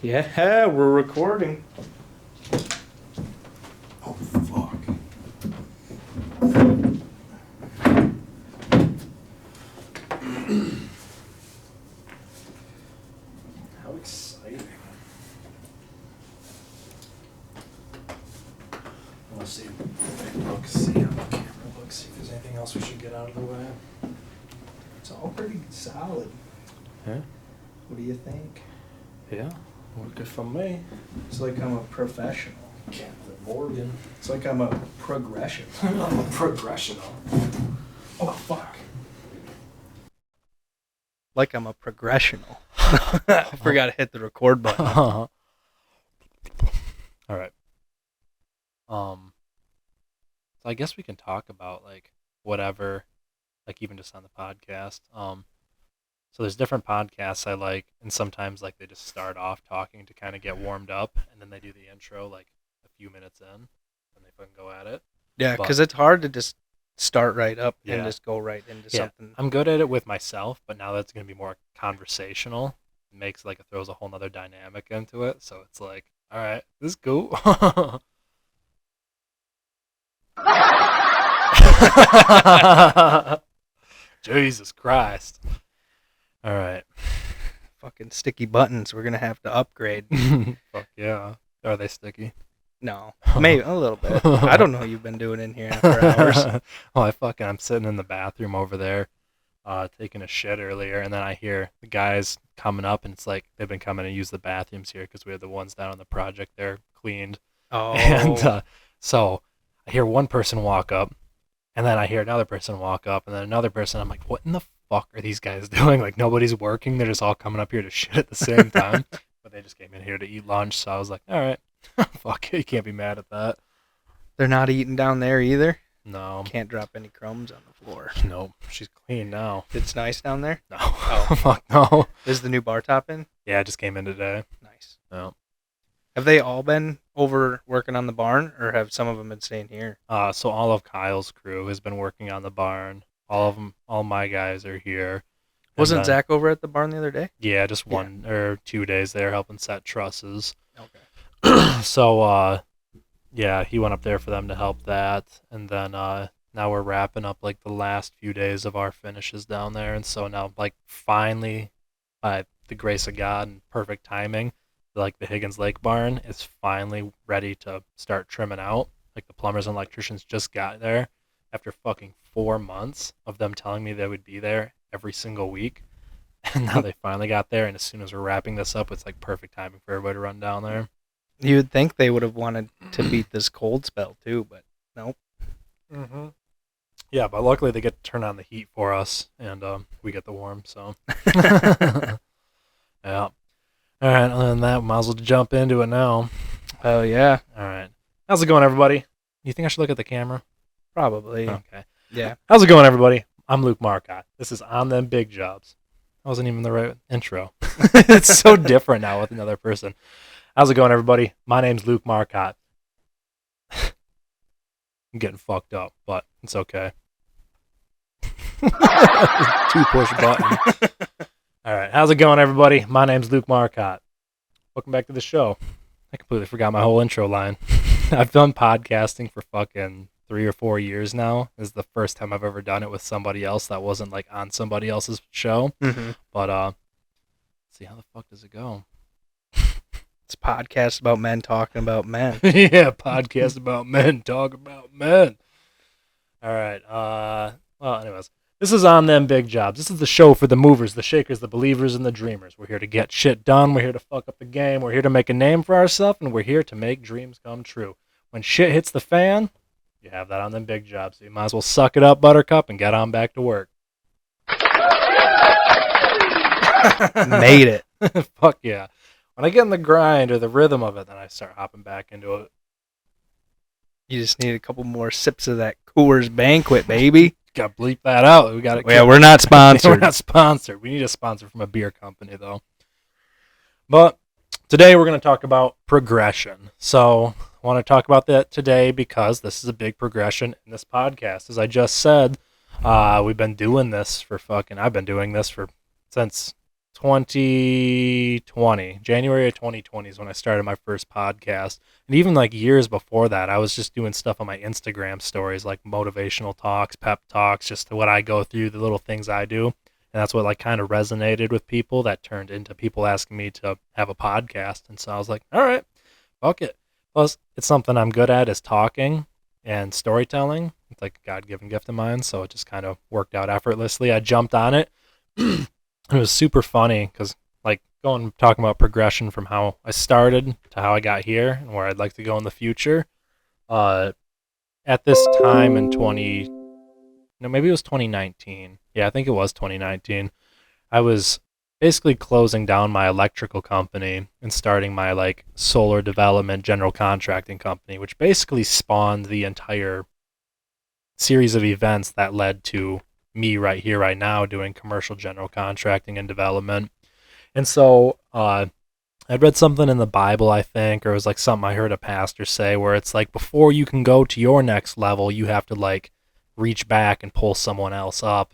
Yeah, we're recording. Oh, fuck. How exciting. Let's see. Look, see how the camera looks. See if there's anything else we should get out of the way. It's all pretty solid. Yeah? What do you think? Yeah? Working for me. It's like I'm a professional. Captain Morgan. It's like I'm a progression. I'm a progressional. Oh, fuck. Like I'm a progressional. I forgot to hit the record button. All right. So I guess we can talk about like whatever, like even just on the podcast. So there's different podcasts I like, and sometimes like they just start off talking to kind of get warmed up, and then they do the intro like a few minutes in, and they fucking go at it. Yeah, But- because it's hard to just start right up and Yeah. just go right into Yeah, something. I'm good at it with myself, but now that's gonna be more conversational. It makes like it throws a whole nother dynamic into it. So it's like, all right, this is cool. Jesus Christ. All right. Fucking sticky buttons. We're gonna have to upgrade. Fuck yeah. Are they sticky? No, maybe a little bit. I don't know what you've been doing in here after hours. Oh, I'm sitting in the bathroom over there, taking a shit earlier, and then I hear the guys coming up, and it's like they've been coming to use the bathrooms here because we have the ones down on the project there cleaned. Oh, And so I hear one person walk up, and then I hear another person walk up, and then another person. I'm like, what in the fuck are these guys doing? Like, nobody's working. They're just all coming up here to shit at the same time. But they just came in here to eat lunch, so I was like, all right, fuck it. You can't be mad at that. they're not eating down there either. No. Can't drop any crumbs on the floor. Nope. She's clean now. It's nice down there. No. Oh. Fuck no. Is the new bar top in? Yeah, I just came in today. Nice. No. Have they all been over working on the barn, or have some of them been staying here? So all of Kyle's crew has been working on the barn. All of them, all my guys are here. And Wasn't then- Zach over at the barn the other day? Yeah, just 1 or 2 days there helping set trusses. Okay. So, yeah, he went up there for them to help that. And then now we're wrapping up like the last few days of our finishes down there. And so now, like, finally, by the grace of God and perfect timing, like the Higgins Lake barn is finally ready to start trimming out. Like the plumbers and electricians just got there after fucking 4 months of them telling me they would be there every single week. And now they finally got there. And as soon as we're wrapping this up, it's like perfect timing for everybody to run down there. You would think they would have wanted to beat this cold spell too, but nope. Mm-hmm. Yeah, but luckily they get to turn on the heat for us, and we get the warm, so. Yeah. All right, other than that, might as well jump into it now. Oh yeah, All right. How's it going, everybody? You think I should look at the camera? probably. Okay. Yeah. How's it going, everybody? I'm Luke Marcotte. This is On Them Big Jobs. That wasn't even the right intro. It's so different now with another person. How's it going, everybody? My name's Luke Marcotte. I'm getting fucked up, but it's okay. 2 push button. All right. How's it going, everybody? My name's Luke Marcotte. Welcome back to the show. I completely forgot my whole intro line. I've done podcasting for fucking 3 or 4 years now. This is the first time I've ever done it with somebody else that wasn't like on somebody else's show. Mm-hmm. But let's see, how the fuck does it go? It's a podcast about men talking about men. Yeah, podcast about men, talk about men. All right. Well, anyways, this is On Them Big Jobs. This is the show for the movers, the shakers, the believers, and the dreamers. We're here to get shit done. We're here to fuck up the game. We're here to make a name for ourselves, and we're here to make dreams come true. When shit hits the fan, you have that on them big jobs. So you might as well suck it up, Buttercup, and get on back to work. Made it. Fuck yeah. When I get in the grind or the rhythm of it, then I start hopping back into it. You just need a couple more sips of that Coors Banquet, baby. Got to bleep that out. We got to. Yeah, we're not We're sponsored. not sponsored. We need a sponsor from a beer company, though. But today we're going to talk about progression. So I want to talk about that today because this is a big progression in this podcast. As I just said, we've been doing this for I've been doing this since 2020. January of 2020 is when I started my first podcast. And even like years before that, I was just doing stuff on my Instagram stories, like motivational talks, pep talks, just what I go through, the little things I do. And that's what like kind of resonated with people, that turned into people asking me to have a podcast. And so I was like, all right, fuck it. Plus, it's something I'm good at, is talking and storytelling. It's like a God-given gift of mine, so it just kind of worked out effortlessly. I jumped on it. It was super funny because like talking about progression from how I started to how I got here and where I'd like to go in the future. At this time in maybe it was 2019. Yeah, I think it was 2019. I was basically closing down my electrical company and starting my like solar development general contracting company, which basically spawned the entire series of events that led to me right here, right now, doing commercial general contracting and development. And so I'd read something in the Bible, I think, or it was like something I heard a pastor say, where it's like before you can go to your next level, you have to like reach back and pull someone else up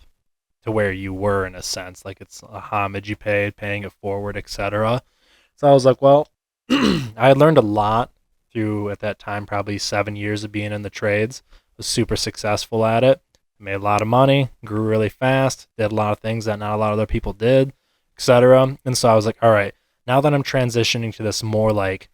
to where you were, in a sense. Like it's a homage you paid, paying it forward, etc. So I was like, well, I had learned a lot through, at that time, probably 7 years of being in the trades. Was super successful at it. Made a lot of money, grew really fast, did a lot of things that not a lot of other people did, etc. And so I was like, all right, now that I'm transitioning to this more like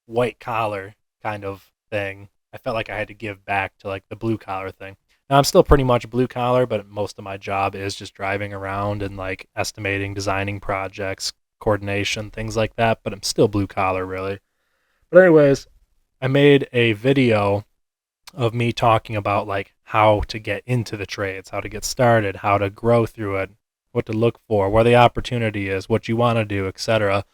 white collar kind of thing, I felt like I had to give back to like the blue collar thing. Now I'm still pretty much blue collar, but most of my job is just driving around and like estimating, designing projects, coordination, things like that, but I'm still blue collar really. But anyways, I made a video of me talking about like how to get into the trades, how to get started, how to grow through it, what to look for, where the opportunity is, what you want to do, etc.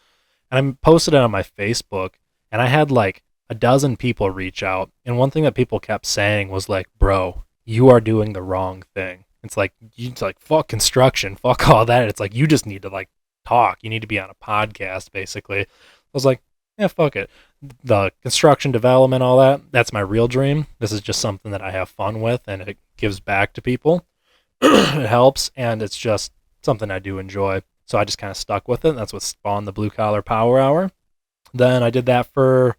And I posted it on my Facebook, and I had like a dozen people reach out. And one thing that people kept saying was like, bro, you are doing the wrong thing. It's like, fuck construction, fuck all that. It's like, you just need to like talk. You need to be on a podcast, basically. I was like, yeah, fuck it. The construction development, all that, that's my real dream. This is just something that I have fun with, and it gives back to people. It helps, and it's just something I do enjoy. So I just kind of stuck with it, and that's what spawned the Blue Collar Power Hour. Then I did that for,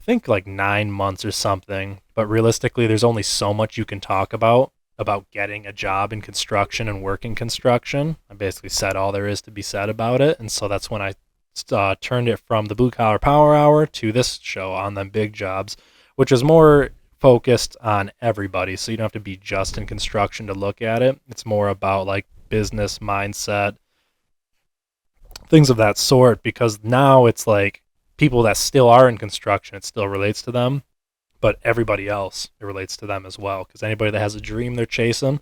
I think, like 9 months or something. But realistically, there's only so much you can talk about getting a job in construction and working construction. I basically said all there is to be said about it, and so that's when I turned it from the Blue Collar Power Hour to this show, On Them Big Jobs, which is more focused on everybody. So you don't have to be just in construction to look at it. It's more about like business mindset, things of that sort, because now it's like people that still are in construction, it still relates to them, but everybody else, it relates to them as well, because anybody that has a dream they're chasing.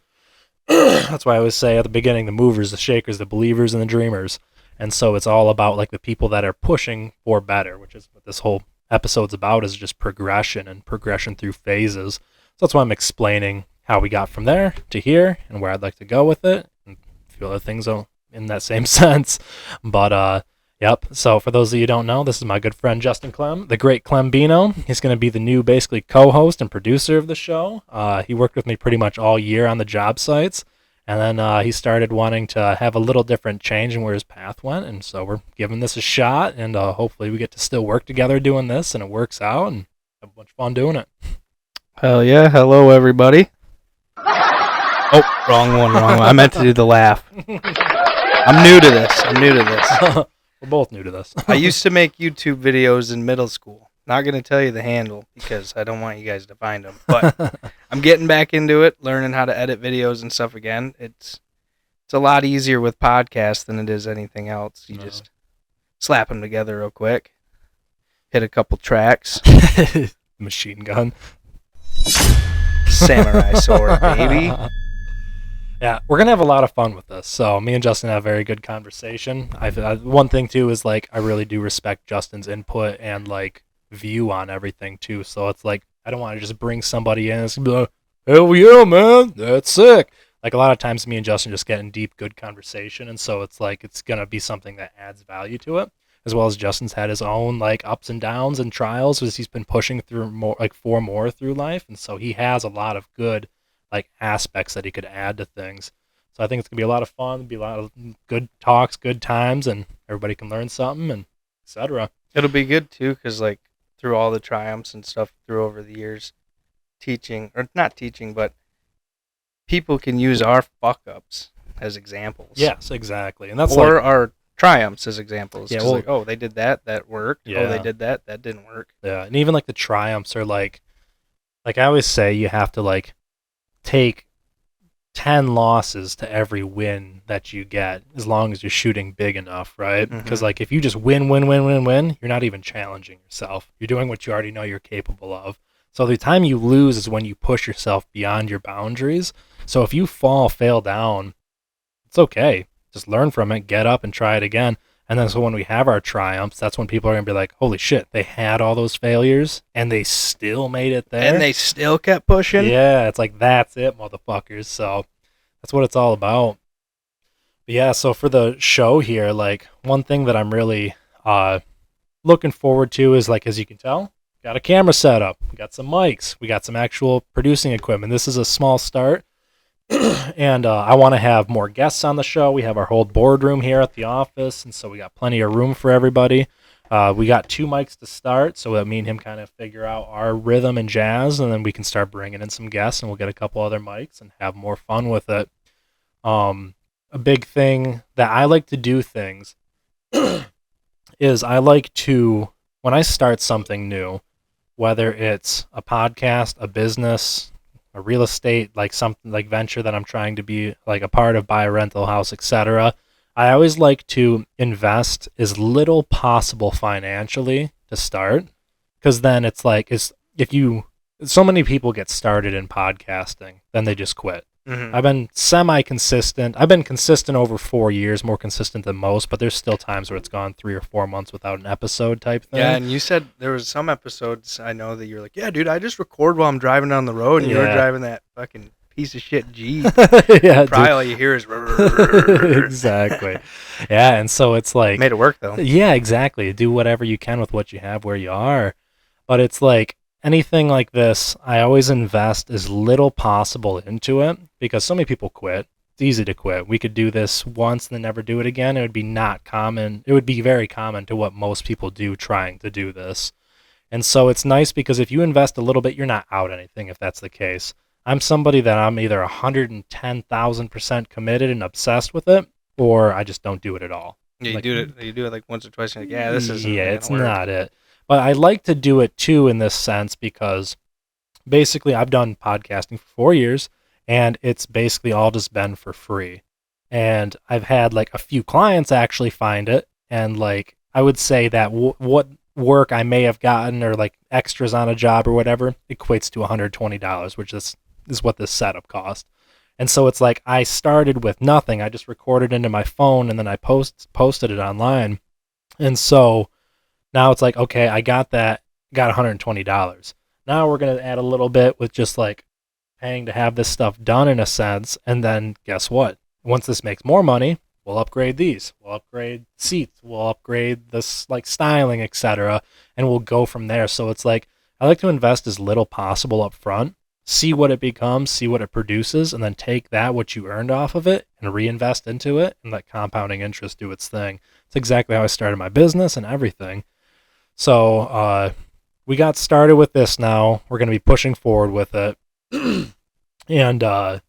That's why I always say at the beginning, the movers, the shakers, the believers, and the dreamers. And so it's all about like the people that are pushing for better, which is what this whole episode's about, is just progression and progression through phases. So that's why I'm explaining how we got from there to here and where I'd like to go with it, and a few other things in that same sense. But yep. So for those of you who don't know, this is my good friend Justin Clem, the great Clembino. He's going to be the new basically co-host and producer of the show. He worked with me pretty much all year on the job sites. And then he started wanting to have a little different change in where his path went. And so we're giving this a shot, and hopefully we get to still work together doing this, and it works out, and have a bunch of fun doing it. Hell yeah. Hello, everybody. Oh, wrong one. I meant to do the laugh. I'm new to this. We're both new to this. I used to make YouTube videos in middle school. Not going to tell you the handle because I don't want you guys to find them. But I'm getting back into it, learning how to edit videos and stuff again. It's a lot easier with podcasts than it is anything else. You just slap them together real quick, hit a couple tracks. Machine gun. Samurai sword, baby. Yeah, we're going to have a lot of fun with this. So me and Justin have a very good conversation. One thing, too, is like I really do respect Justin's input and like view on everything, too. So it's like I don't want to just bring somebody in and be like, hell yeah, man, that's sick. Like a lot of times me and Justin just get in deep, good conversation. And so it's like it's going to be something that adds value to it, as well as Justin's had his own like ups and downs and trials as he's been pushing through four more through life. And so he has a lot of good like aspects that he could add to things. So I think it's going to be a lot of fun, be a lot of good talks, good times, and everybody can learn something, and etc. It'll be good too, because like through all the triumphs and stuff through over the years, teaching or not teaching, but people can use our fuck ups as examples. Yes, exactly. And that's or like, our triumphs as examples. Yeah, 'Cause well- like, oh, they did that, that worked. Oh, Yeah. they did that, that didn't work. yeah, and even like the triumphs are like I always say, you have to like take 10 losses to every win that you get, as long as you're shooting big enough, right? Because Mhm. like if you just win, you're not even challenging yourself. You're doing what you already know you're capable of. So the time you lose is when you push yourself beyond your boundaries. So if you fail down, it's okay. Just learn from it, get up and try it again. And then so when we have our triumphs, that's when people are going to be like, holy shit, they had all those failures and they still made it there. And they still kept pushing. Yeah, it's like, that's it, motherfuckers. So that's what it's all about. But yeah, so for the show here, like one thing that I'm really looking forward to is, like, as you can tell, got a camera set up, we got some mics, we got some actual producing equipment. This is a small start. And I want to have more guests on the show. We have our whole boardroom here at the office, and so we got plenty of room for everybody. We got 2 mics to start, so that me and him kind of figure out our rhythm and jazz, and then we can start bringing in some guests, and we'll get a couple other mics and have more fun with it. A big thing that I like to do things is I like to, when I start something new, whether it's a podcast, a business, a real estate, like something like venture that I'm trying to be like a part of, buy a rental house, etc. I always like to invest as little possible financially to start, because then it's like, so many people get started in podcasting, then they just quit. Mhm. I've been semi-consistent. I've been consistent over 4 years, more consistent than most, but there's still times where it's gone 3 or 4 months without an episode type thing. Yeah, and you said there was some episodes I know that you're like, yeah, dude, I just record while I'm driving down the road, and you were Yeah. driving that fucking piece of shit Jeep. Yeah, Probably all you hear is dude. Exactly. Yeah, and so it's like, made it work though. yeah, exactly. Do whatever you can with what you have where you are. But it's like anything like this, I always invest as little possible into it, because so many people quit. It's easy to quit. We could do this once and then never do it again. It would be not common. It would be very common to what most people do trying to do this. And so it's nice because if you invest a little bit, you're not out anything if that's the case. I'm somebody that I'm either 110,000% committed and obsessed with it, or I just don't do it at all. Yeah, Like- you do it like once or twice, and you're like, yeah, this is it's not it. But I like to do it too in this sense, because basically I've done podcasting for 4 years, and it's basically all just been for free. And I've had like a few clients actually find it, and like I would say that what work I may have gotten, or like extras on a job or whatever, equates to $120, which is what this setup cost. And so it's like I started with nothing. I just recorded into my phone, and then I posted it online. And so now it's like, okay, I got that, got $120. Now we're going to add a little bit with just like paying to have this stuff done in a sense. And then guess what? Once this makes more money, we'll upgrade these. We'll upgrade seats. We'll upgrade this like styling, etc. And we'll go from there. So it's like, I like to invest as little possible up front, see what it becomes, see what it produces, and then take that, what you earned off of it, and reinvest into it, and let compounding interest do its thing. It's exactly how I started my business and everything. So we got started with this now. We're going to be pushing forward with it. And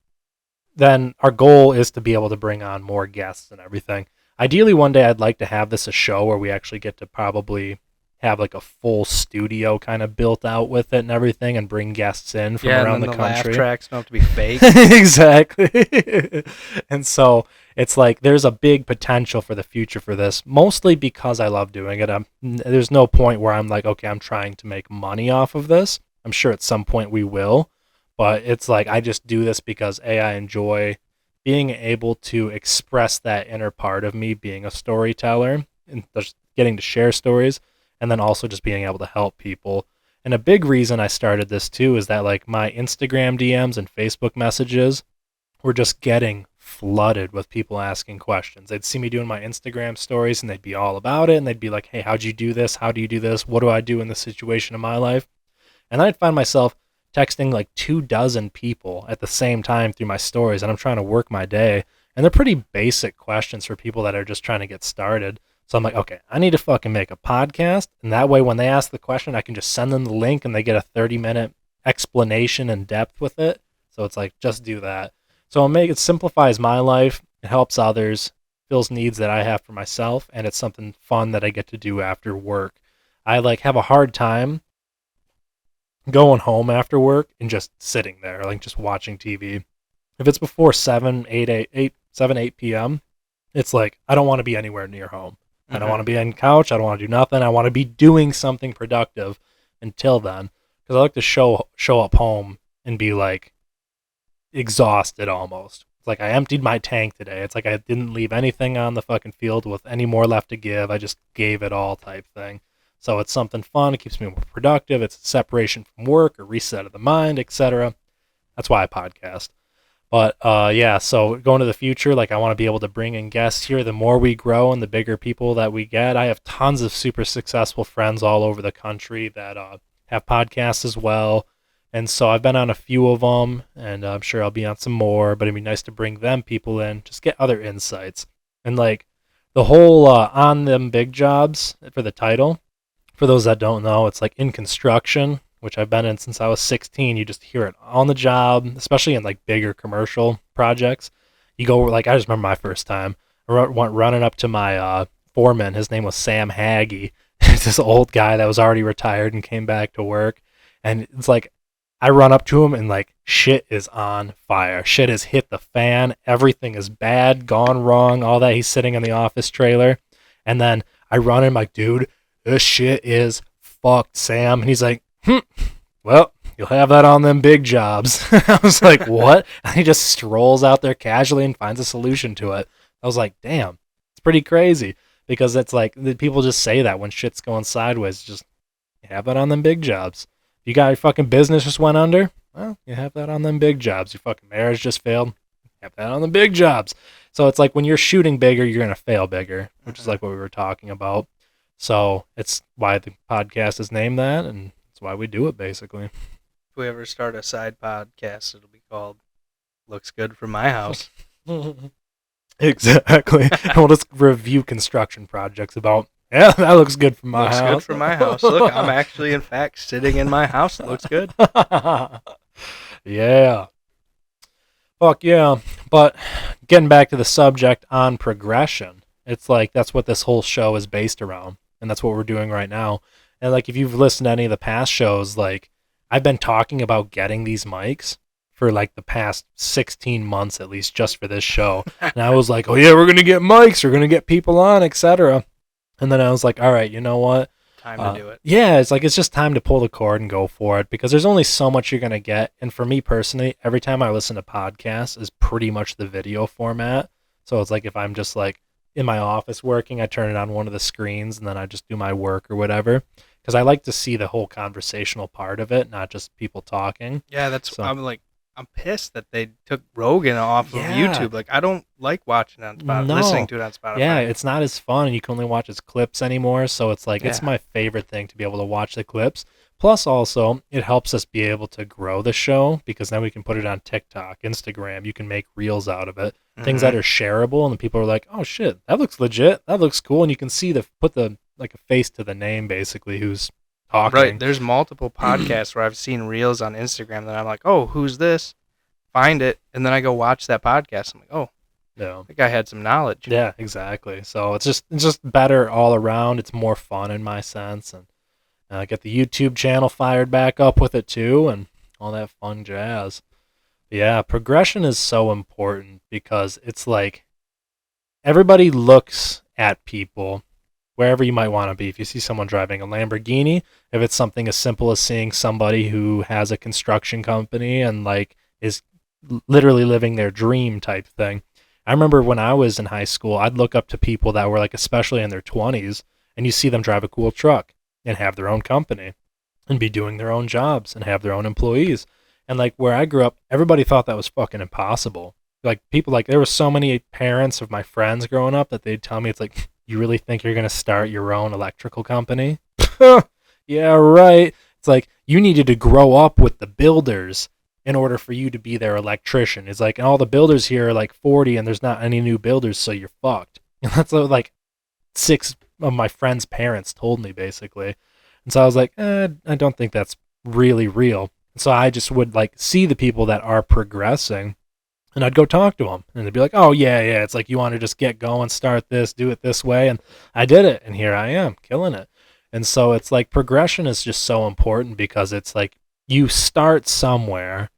then our goal is to be able to bring on more guests and everything. Ideally, one day I'd like to have this a show where we actually get to probably have like a full studio kind of built out with it and everything, and bring guests in from around and the then the laugh country. tracks don't have to be fake. Exactly. And so it's like there's a big potential for the future for this, mostly because I love doing it. There's no point where I'm like, okay, I'm trying to make money off of this. I'm sure at some point we will, but it's like I just do this because I enjoy being able to express that inner part of me, being a storyteller and just getting to share stories, and then also just being able to help people. And a big reason I started this too is that like my Instagram DMs and Facebook messages were just getting flooded with people asking questions. They'd see me doing my Instagram stories and they'd be all about it, and they'd be like, hey, how'd you do this? How do you do this? What do I do in this situation in my life? And I'd find myself texting like 24 people at the same time through my stories, and I'm trying to work my day. And they're pretty basic questions for people that are just trying to get started. So I'm like, okay, I need to fucking make a podcast. And that way, when they ask the question, I can just send them the link and they get a 30-minute explanation in depth with it. So it's like, just do that. So it simplifies my life. It helps others, fills needs that I have for myself. And it's something fun that I get to do after work. I like have a hard time going home after work and just sitting there, like just watching TV. If it's before 8 p.m., it's like, I don't want to be anywhere near home. I don't want to be on the couch. I don't want to do nothing. I want to be doing something productive until then. Because I like to show up home and be like exhausted almost. It's like I emptied my tank today. It's like I didn't leave anything on the fucking field with any more left to give. I just gave it all type thing. So it's something fun. It keeps me more productive. It's a separation from work, a reset of the mind, etc. That's why I podcast. But yeah, so going to the future, like I want to be able to bring in guests here. The more we grow and the bigger people that we get, I have tons of super successful friends all over the country that have podcasts as well. And so I've been on a few of them, and I'm sure I'll be on some more. But it'd be nice to bring them people in, just get other insights. And like the whole on them big jobs for the title. For those that don't know, it's like in construction, which I've been in since I was 16. You just hear it on the job, especially in like bigger commercial projects. You go like, I just remember my first time. I went running up to my foreman. His name was Sam Haggy. It's this old guy that was already retired and came back to work. And it's like, I run up to him and like, shit is on fire. Shit has hit the fan. Everything is bad, gone wrong, all that. He's sitting in the office trailer. And then I run in like, dude, this shit is fucked, Sam. And he's like, well, you'll have that on them big jobs. I was like, what? And he just strolls out there casually and finds a solution to it. I was like, damn, it's pretty crazy. Because it's like, people just say that when shit's going sideways, just have that on them big jobs. If you got your fucking business just went under, well, you have that on them big jobs. Your fucking marriage just failed, have that on the big jobs. So it's like when you're shooting bigger, you're going to fail bigger, which is like what we were talking about. So it's why the podcast is named that, and it's why we do it, basically. If we ever start a side podcast, it'll be called Looks Good From My House. Exactly. We'll just review construction projects about, yeah, that looks good from my house. Looks good from my house. Look, I'm actually, in fact, sitting in my house. It looks good. Yeah. Fuck yeah. But getting back to the subject on progression, it's like that's what this whole show is based around. And that's what we're doing right now. And like if you've listened to any of the past shows, like I've been talking about getting these mics for like the past 16 months at least, just for this show. And I was like, oh yeah, we're gonna get mics, we're gonna get people on, etc. And then I was like, all right, you know what? Time to do it. Yeah, it's like it's just time to pull the cord and go for it, because there's only so much you're gonna get. And for me personally, every time I listen to podcasts is pretty much the video format. So it's like if I'm just like in my office working, I turn it on one of the screens and then I just do my work or whatever, because I like to see the whole conversational part of it, not just people talking. Yeah, that's So- I'm pissed that they took Rogan off of Yeah. YouTube. Like, I don't like watching it on Spotify, No. listening to it on Spotify. Yeah, it's not as fun, and you can only watch his clips anymore. So it's like, it's Yeah. my favorite thing to be able to watch the clips. Plus, also, it helps us be able to grow the show, because then we can put it on TikTok, Instagram. You can make reels out of it, things that are shareable, and the people are like, "Oh shit, that looks legit. That looks cool." And you can see put like a face to the name, basically, who's talking. Right. There's multiple podcasts where I've seen reels on Instagram that I'm like, oh, who's this? Find it, and then I go watch that podcast. I'm like, oh, Yeah. I think I had some knowledge. Yeah, exactly. So it's just better all around. It's more fun in my sense, and get the YouTube channel fired back up with it too, and all that fun jazz. Yeah, progression is so important, because it's like everybody looks at people wherever you might want to be. If you see someone driving a Lamborghini, if it's something as simple as seeing somebody who has a construction company and like is literally living their dream type thing. I remember when I was in high school, I'd look up to people that were like, especially in their 20s, and you see them drive a cool truck and have their own company and be doing their own jobs and have their own employees. And like where I grew up, everybody thought that was fucking impossible. Like people, like there were so many parents of my friends growing up that they'd tell me, it's like, you really think you're going to start your own electrical company? Yeah, right. It's like, you needed to grow up with the builders in order for you to be their electrician. It's like, and all the builders here are like 40 and there's not any new builders, so you're fucked. And that's what like 6 of my friends' parents told me, basically. And so I was like, I don't think that's really real. And so I just would like see the people that are progressing, and I'd go talk to them, and they'd be like, oh yeah, it's like, you want to just get going, start this, do it this way. And I did it, and here I am killing it. And so it's like, progression is just so important, because it's like, you start somewhere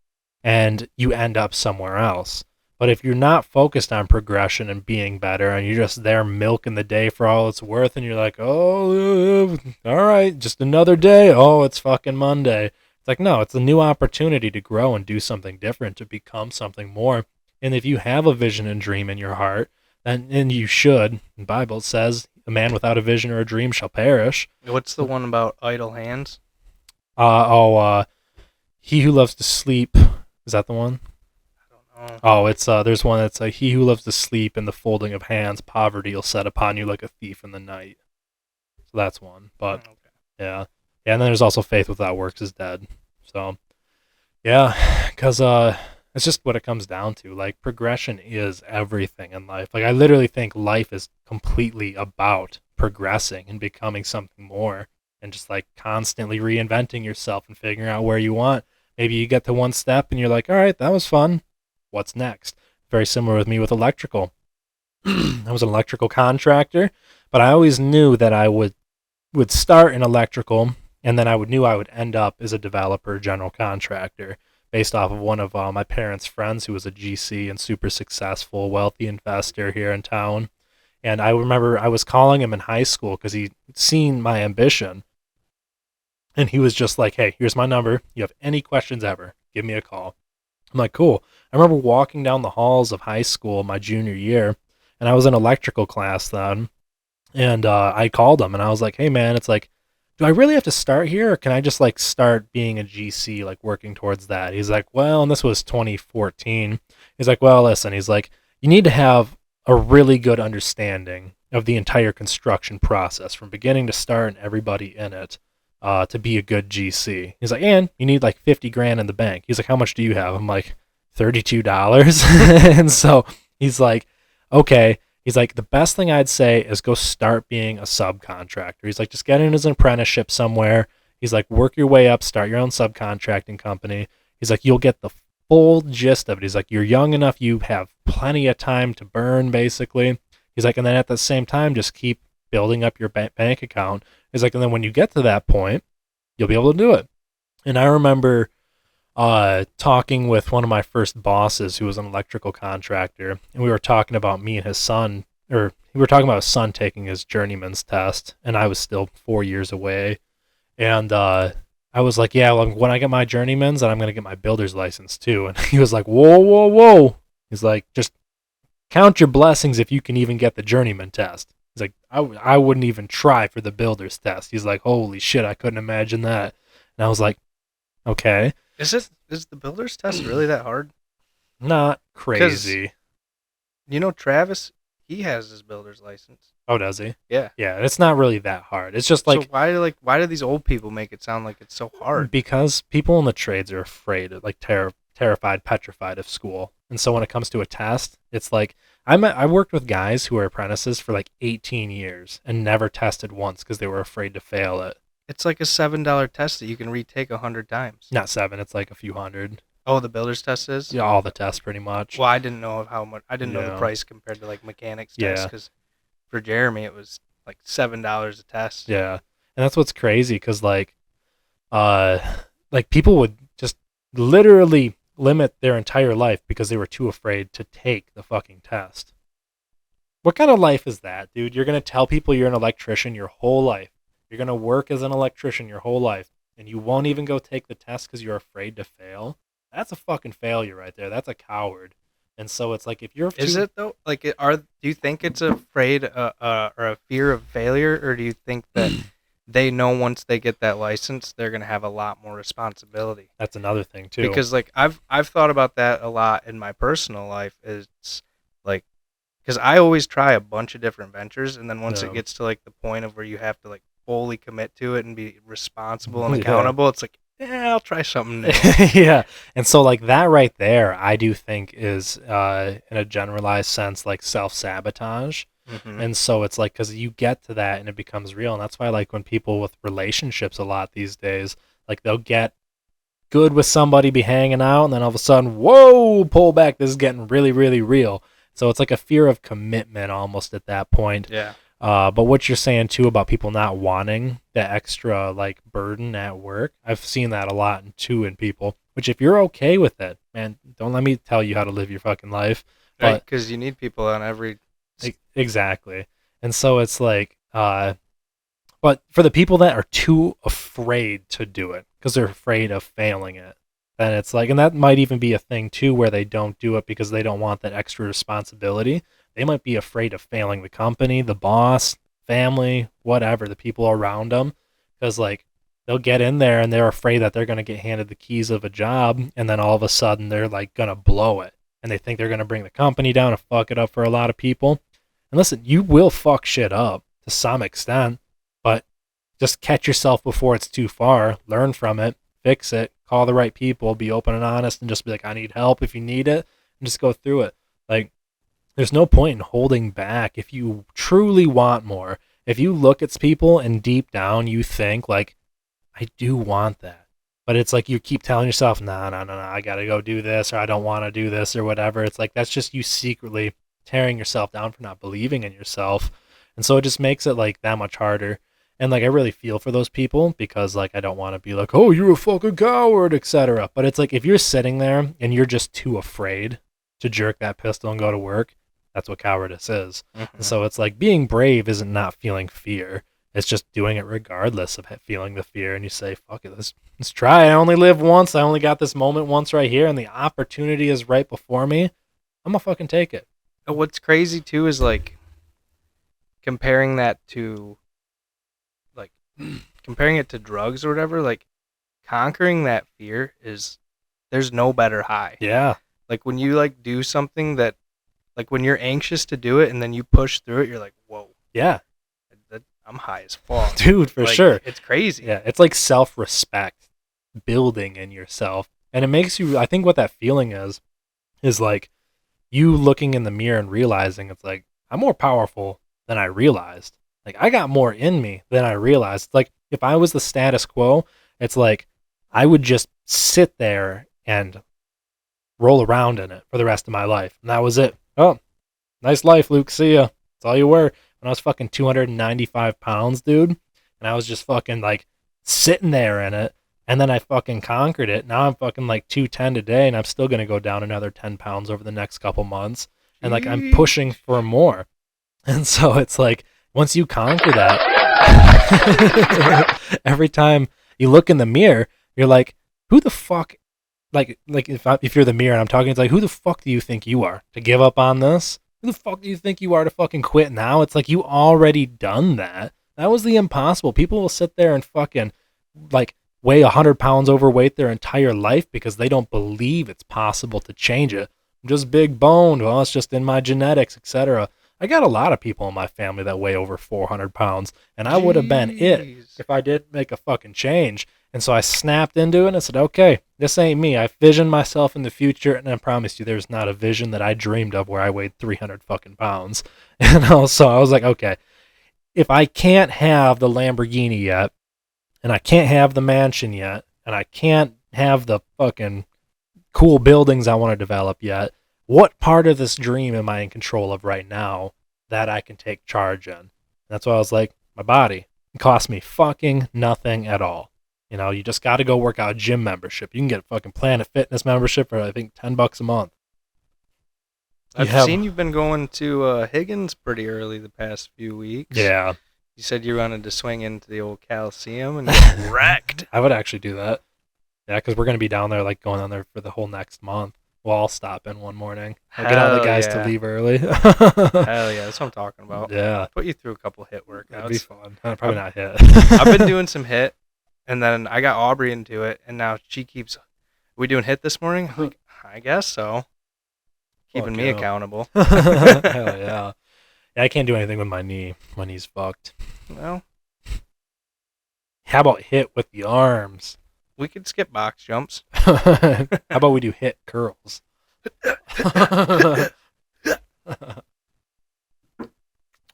and you end up somewhere else. But if you're not focused on progression and being better, and you're just there milking the day for all it's worth, and you're like, oh, all right, just another day. Oh, it's fucking Monday. It's like, no, it's a new opportunity to grow and do something different, to become something more. And if you have a vision and dream in your heart, then, and you should, the Bible says, a man without a vision or a dream shall perish. What's the one about idle hands? He who loves to sleep, is that the one? Oh, it's there's one that's like, he who loves to sleep in the folding of hands, poverty will set upon you like a thief in the night. So that's one. But yeah, and then there's also faith without works is dead. So yeah, because it's just what it comes down to. Like, progression is everything in life. Like, I literally think life is completely about progressing and becoming something more, and just like constantly reinventing yourself and figuring out where you want. Maybe you get to one step and you're like, all right, that was fun. What's next? Very similar with me with electrical. I was an electrical contractor, but I always knew that I would start in electrical, and then I knew I would end up as a developer, general contractor, based off of one of my parents' friends who was a GC and super successful, wealthy investor here in town. And I remember I was calling him in high school because he'd seen my ambition. And he was just like, hey, here's my number. You have any questions ever, give me a call. I'm like, cool. I remember walking down the halls of high school my junior year, and I was in electrical class then. And I called him, and I was like, hey, man, it's like, do I really have to start here, or can I just like start being a GC, like working towards that? He's like, well, and this was 2014. He's like, well, listen, he's like, you need to have a really good understanding of the entire construction process from beginning to start and everybody in it. To be a good GC. He's like, and you need like 50 grand in the bank. He's like, how much do you have? I'm like, $32. And so he's like, okay. He's like, the best thing I'd say is go start being a subcontractor. He's like, just get in as an apprenticeship somewhere. He's like, work your way up, start your own subcontracting company. He's like, you'll get the full gist of it. He's like, you're young enough, you have plenty of time to burn, basically. He's like, and then at the same time, just keep building up your bank account. He's like, and then when you get to that point, you'll be able to do it. And I remember talking with one of my first bosses who was an electrical contractor, and we were talking about me and his son, or we were talking about his son taking his journeyman's test, and I was still 4 years away. And I was like, yeah, well, when I get my journeyman's, then I'm going to get my builder's license too. And he was like, whoa. He's like, just count your blessings if you can even get the journeyman test. He's like, I wouldn't even try for the builder's test. He's like, holy shit, I couldn't imagine that. And I was like, okay. Is the builder's test really that hard? Not crazy. You know, Travis, he has his builder's license. Oh, does he? Yeah. Yeah, it's not really that hard. It's just like, so why do these old people make it sound like it's so hard? Because people in the trades are afraid, like terrified, petrified of school. And so when it comes to a test, it's like, I worked with guys who were apprentices for like 18 years and never tested once because they were afraid to fail it. It's like a $7 test that you can retake 100 times. Not 7, it's like a few hundred. Oh, the builder's test is? Yeah, all the tests pretty much. Well, I didn't know how much. I didn't know the price compared to like mechanics tests, because for Jeremy it was like $7 a test. Yeah, and that's what's crazy, because like people would just literally limit their entire life because they were too afraid to take the fucking test. What kind of life is that, dude? You're gonna tell people you're an electrician your whole life. You're gonna work as an electrician your whole life, and you won't even go take the test because you're afraid to fail? That's a fucking failure right there. That's a coward. And so it's like, if you're Is it though? Like, do you think it's afraid or a fear of failure, or do you think that they know once they get that license, they're gonna have a lot more responsibility? That's another thing too. Because like I've thought about that a lot in my personal life. It's like, because I always try a bunch of different ventures, and then once it gets to like the point of where you have to like fully commit to it and be responsible and Yeah. accountable, it's like, I'll try something new. Yeah. And so like that right there, I do think is in a generalized sense like self-sabotage. Mhm. And so it's like cuz you get to that and it becomes real. And that's why like when people with relationships a lot these days, like they'll get good with somebody, be hanging out, and then all of a sudden, whoa, pull back, this is getting really really real. So it's like a fear of commitment almost at that point. Yeah. But what you're saying too about people not wanting the extra like burden at work, I've seen that a lot too in people. Which if you're okay with it, man, don't let me tell you how to live your fucking life. Right, But because you need people on every. exactly, and so it's like, but for the people that are too afraid to do it because they're afraid of failing it, then it's like, and that might even be a thing too where they don't do it because they don't want that extra responsibility. They might be afraid of failing the company, the boss, family, whatever, the people around them, because like they'll get in there and they're afraid that they're going to get handed the keys of a job and then all of a sudden they're like going to blow it and they think they're going to bring the company down and fuck it up for a lot of people. And listen, you will fuck shit up to some extent, but just catch yourself before it's too far, learn from it, fix it, call the right people, be open and honest, and just be like, I need help if you need it, and just go through it. Like, there's no point in holding back if you truly want more. If you look at people and deep down you think, like, I do want that. But it's like you keep telling yourself, no, I got to go do this, or I don't want to do this, or whatever. It's like that's just you secretly tearing yourself down for not believing in yourself. And so it just makes it like that much harder. And like I really feel for those people because like I don't want to be like, oh, you're a fucking coward, etc. But it's like if you're sitting there and you're just too afraid to jerk that pistol and go to work, that's what cowardice is. Mhm. And so it's like being brave isn't not feeling fear. It's just doing it regardless of feeling the fear. And you say, fuck it, let's try. I only live once. I only got this moment once right here, and the opportunity is right before me. I'm gonna fucking take it. What's crazy too is like comparing that to like comparing it to drugs or whatever, like conquering that fear is there's no better high. Yeah. Like when you like do something that like when you're anxious to do it and then you push through it, you're like, whoa, Yeah. I'm high as fuck. Dude, for Like, sure. It's crazy. Yeah, it's like self-respect building in yourself. And it makes you, I think what that feeling is like you looking in the mirror and realizing it's like, I'm more powerful than I realized. Like, I got more in me than I realized. It's like, if I was the status quo, it's like, I would just sit there and roll around in it for the rest of my life. And that was it. Oh, nice life, Luke. See ya. That's all you were. When I was fucking 295 pounds, dude, and I was just fucking like sitting there in it, and then I fucking conquered it. Now I'm fucking like 210 today, and I'm still gonna go down another 10 pounds over the next couple months, and like I'm pushing for more. And so it's like once you conquer that, every time you look in the mirror, you're like, who the fuck? Like if you're the mirror and I'm talking, it's like, who the fuck do you think you are to give up on this? Who the fuck do you think you are to fucking quit now? It's like you already done that. That was the impossible. People will sit there and fucking like weigh 100 pounds overweight their entire life because they don't believe it's possible to change it. I'm just big boned. Well, it's just in my genetics, etc. I got a lot of people in my family that weigh over 400 pounds, and I would have been it Jeez. if I did make a fucking change. And so I snapped into it and I said, okay, this ain't me. I visioned myself in the future, and I promise you there's not a vision that I dreamed of where I weighed 300 fucking pounds. And also I was like, okay, if I can't have the Lamborghini yet, and I can't have the mansion yet, and I can't have the fucking cool buildings I want to develop yet, what part of this dream am I in control of right now that I can take charge in? And that's why I was like, my body. It costs me fucking nothing at all. You know, you just got to go work out a gym membership. You can get a fucking Planet Fitness membership for I think $10 a month. I've have- seen you've been going to Higgins pretty early the past few weeks. Yeah, You said you wanted to swing into the old Coliseum and get wrecked. I would actually do that. Yeah, because we're gonna be down there, like going down there for the whole next month. Well, I'll stop in one morning. I'll get all the Hell guys yeah. to leave early. Hell yeah, that's what I'm talking about. Yeah, Put you through a couple hit that'd be workouts. fun. Probably not hit. I've been doing some hit, and then I got Aubrey into it, and now she keeps. We doing hit this morning? I'm like, I guess so. Keeping Fuck me yeah. accountable. Hell yeah. Yeah, I can't do anything with my knee. My knee's fucked. Well, How about hit with the arms? We could skip box jumps. How about we do hit curls? But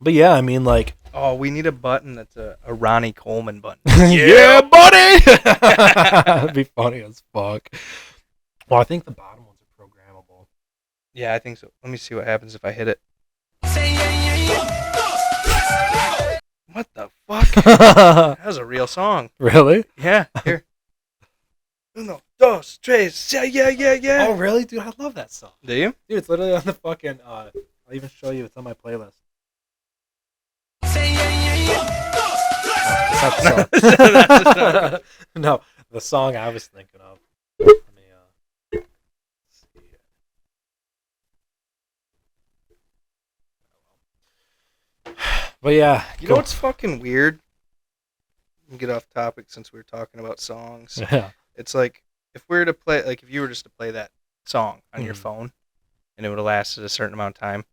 yeah, I mean, like, Oh, we need a button that's a Ronnie Coleman button. yeah, buddy. That'd be funny as fuck. Well, I think the bottom ones are programmable. Yeah, I think so. Let me see what happens if I hit it. What the fuck? That was a real song. Really? Yeah, here. Uno, dos, tres, yeah. Oh, really, dude? I love that song. Do you? Dude, it's literally on the fucking. I'll even show you. It's on my playlist. That's not the song. No, the song I was thinking of. Let me see. But yeah, You know what's fucking weird? Get off topic since we were talking about songs. Yeah. It's like if we were to play, like if you were just to play that song on your Mhm. phone, and it would have lasted a certain amount of time,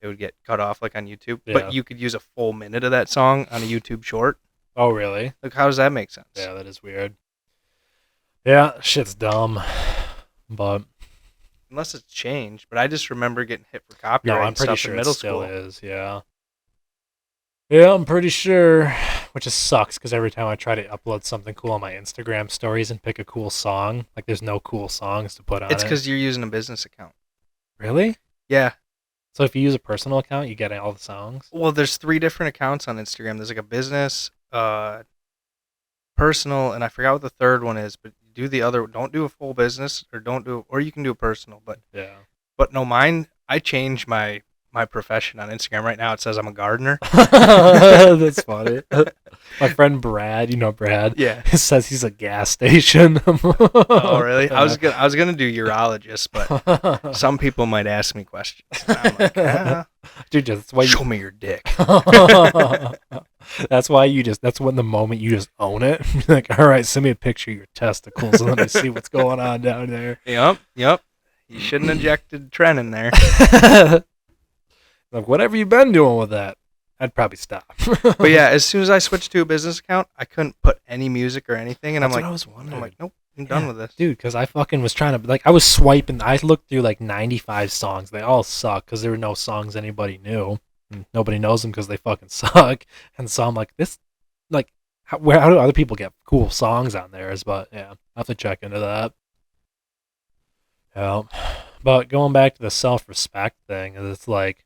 it would get cut off like on YouTube. Yeah. But you could use a full minute of that song on a YouTube short. Oh, really? Like, how does that make sense? Yeah, that is weird. Yeah, shit's dumb. But Unless it's changed. But I just remember getting hit for no, copyright I'm and pretty stuff sure in it middle still school. is. Yeah. Yeah, I'm pretty sure. Which just sucks because every time I try to upload something cool on my Instagram stories and pick a cool song, like there's no cool songs to put on It's it. because you're using a business account. Really? Yeah. So if you use a personal account, you get all the songs? Well, there's 3 different accounts on Instagram. There's like a business, personal, and I forgot what the third one is. But do the other. Don't do a full business, or you can do a personal. Yeah. But no, mine. I changed my profession on Instagram right now. It says I'm a gardener. That's funny. My friend Brad, you know Brad, Yeah. says he's a gas station. Oh, really? I was gonna do urologist, but some people might ask me questions. And I'm like, Dude, that's why show me your dick. That's why that's when the moment you just own it. You're like, all right, send me a picture of your testicles and let me see what's going on down there. Yep. You shouldn't have injected Tren in there. Like, whatever you been doing with that, I'd probably stop. But yeah, as soon as I switched to a business account, I couldn't put any music or anything, and That's I'm what like, I was wondering. nope, I'm done Yeah, with this. dude, because I fucking was trying to, like, I was swiping. I looked through like 95 songs. They all suck because there were no songs anybody knew. And nobody knows them because they fucking suck. And so I'm like, this, like, how do other people get cool songs on theirs? But yeah, I have to check into that. Yeah. But going back to the self-respect thing, it's like,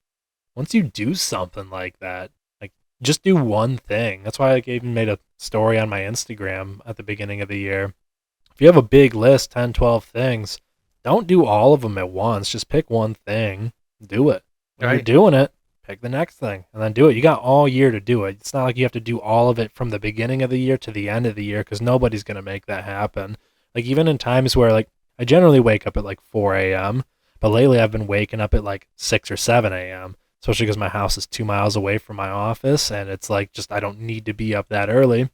once you do something like that, like, just do one thing. That's why I even made a story on my Instagram at the beginning of the year. If you have a big list, 10, 12 things, don't do all of them at once. Just pick one thing, do it. When you're Right. doing it, pick the next thing, and then do it. You got all year to do it. It's not like you have to do all of it from the beginning of the year to the end of the year, because nobody's going to make that happen. Like, even in times where, like, I generally wake up at like 4 a.m., but lately I've been waking up at like 6 or 7 a.m., especially because my house is 2 miles away from my office, and it's like, just, I don't need to be up that early.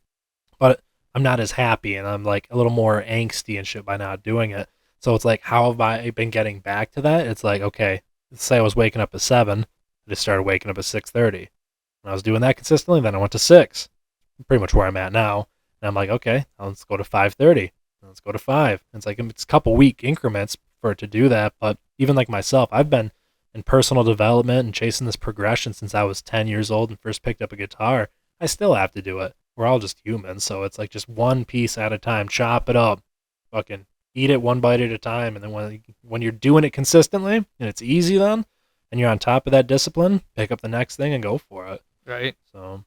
But I'm not as happy, and I'm like a little more angsty and shit by not doing it. So it's like, how have I been getting back to that? It's like, okay, let's say I was waking up at 7, I just started waking up at 6:30. When I was doing that consistently, then I went to 6. Pretty much where I'm at now. And I'm like, okay, let's go to 5:30. Let's go to 5. And it's like, it's a couple week increments for it to do that. But even like myself, I've been in personal development and chasing this progression since I was 10 years old and first picked up a guitar. I still have to do it. We're all just humans. So it's like just one piece at a time. Chop it up. Fucking eat it one bite at a time. And then when you're doing it consistently and it's easy then, and you're on top of that discipline, pick up the next thing and go for it. Right. So,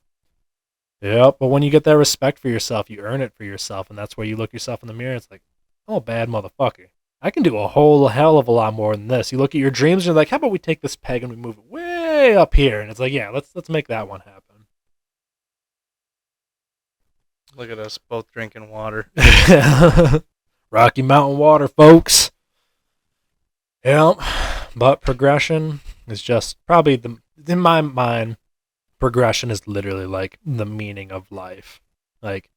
yeah, but when you get that respect for yourself, you earn it for yourself, and that's where you look yourself in the mirror. It's like, oh, bad motherfucker. I can do a whole hell of a lot more than this. You look at your dreams and you're like, how about we take this peg and we move it way up here? And it's like, yeah, let's make that one happen. Look at us both drinking water. Rocky Mountain water, folks. Yeah, but progression is just probably in my mind, progression is literally like the meaning of life. Like,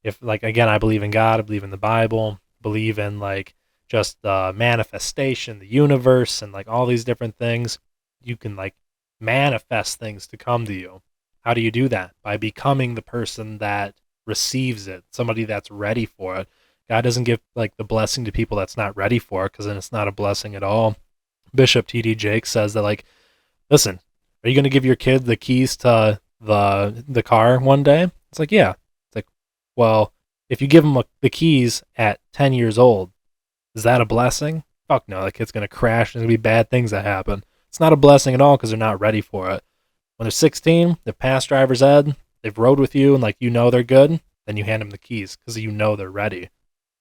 if, like, again, I believe in God, I believe in the Bible, believe in like just the manifestation, the universe, and like all these different things. You can like manifest things to come to you. How do you do that? By becoming the person that receives it, somebody that's ready for it. God doesn't give like the blessing to people that's not ready for it, because then it's not a blessing at all. Bishop T.D. Jakes says that, like, listen, are you going to give your kid the keys to the car one day? It's like, yeah. It's like, well, if you give them the keys at 10 years old, is that a blessing? Fuck no, that kid's going to crash and there's going to be bad things that happen. It's not a blessing at all because they're not ready for it. When they're 16, they've passed driver's ed, they've rode with you, and like you know they're good, then you hand them the keys because you know they're ready.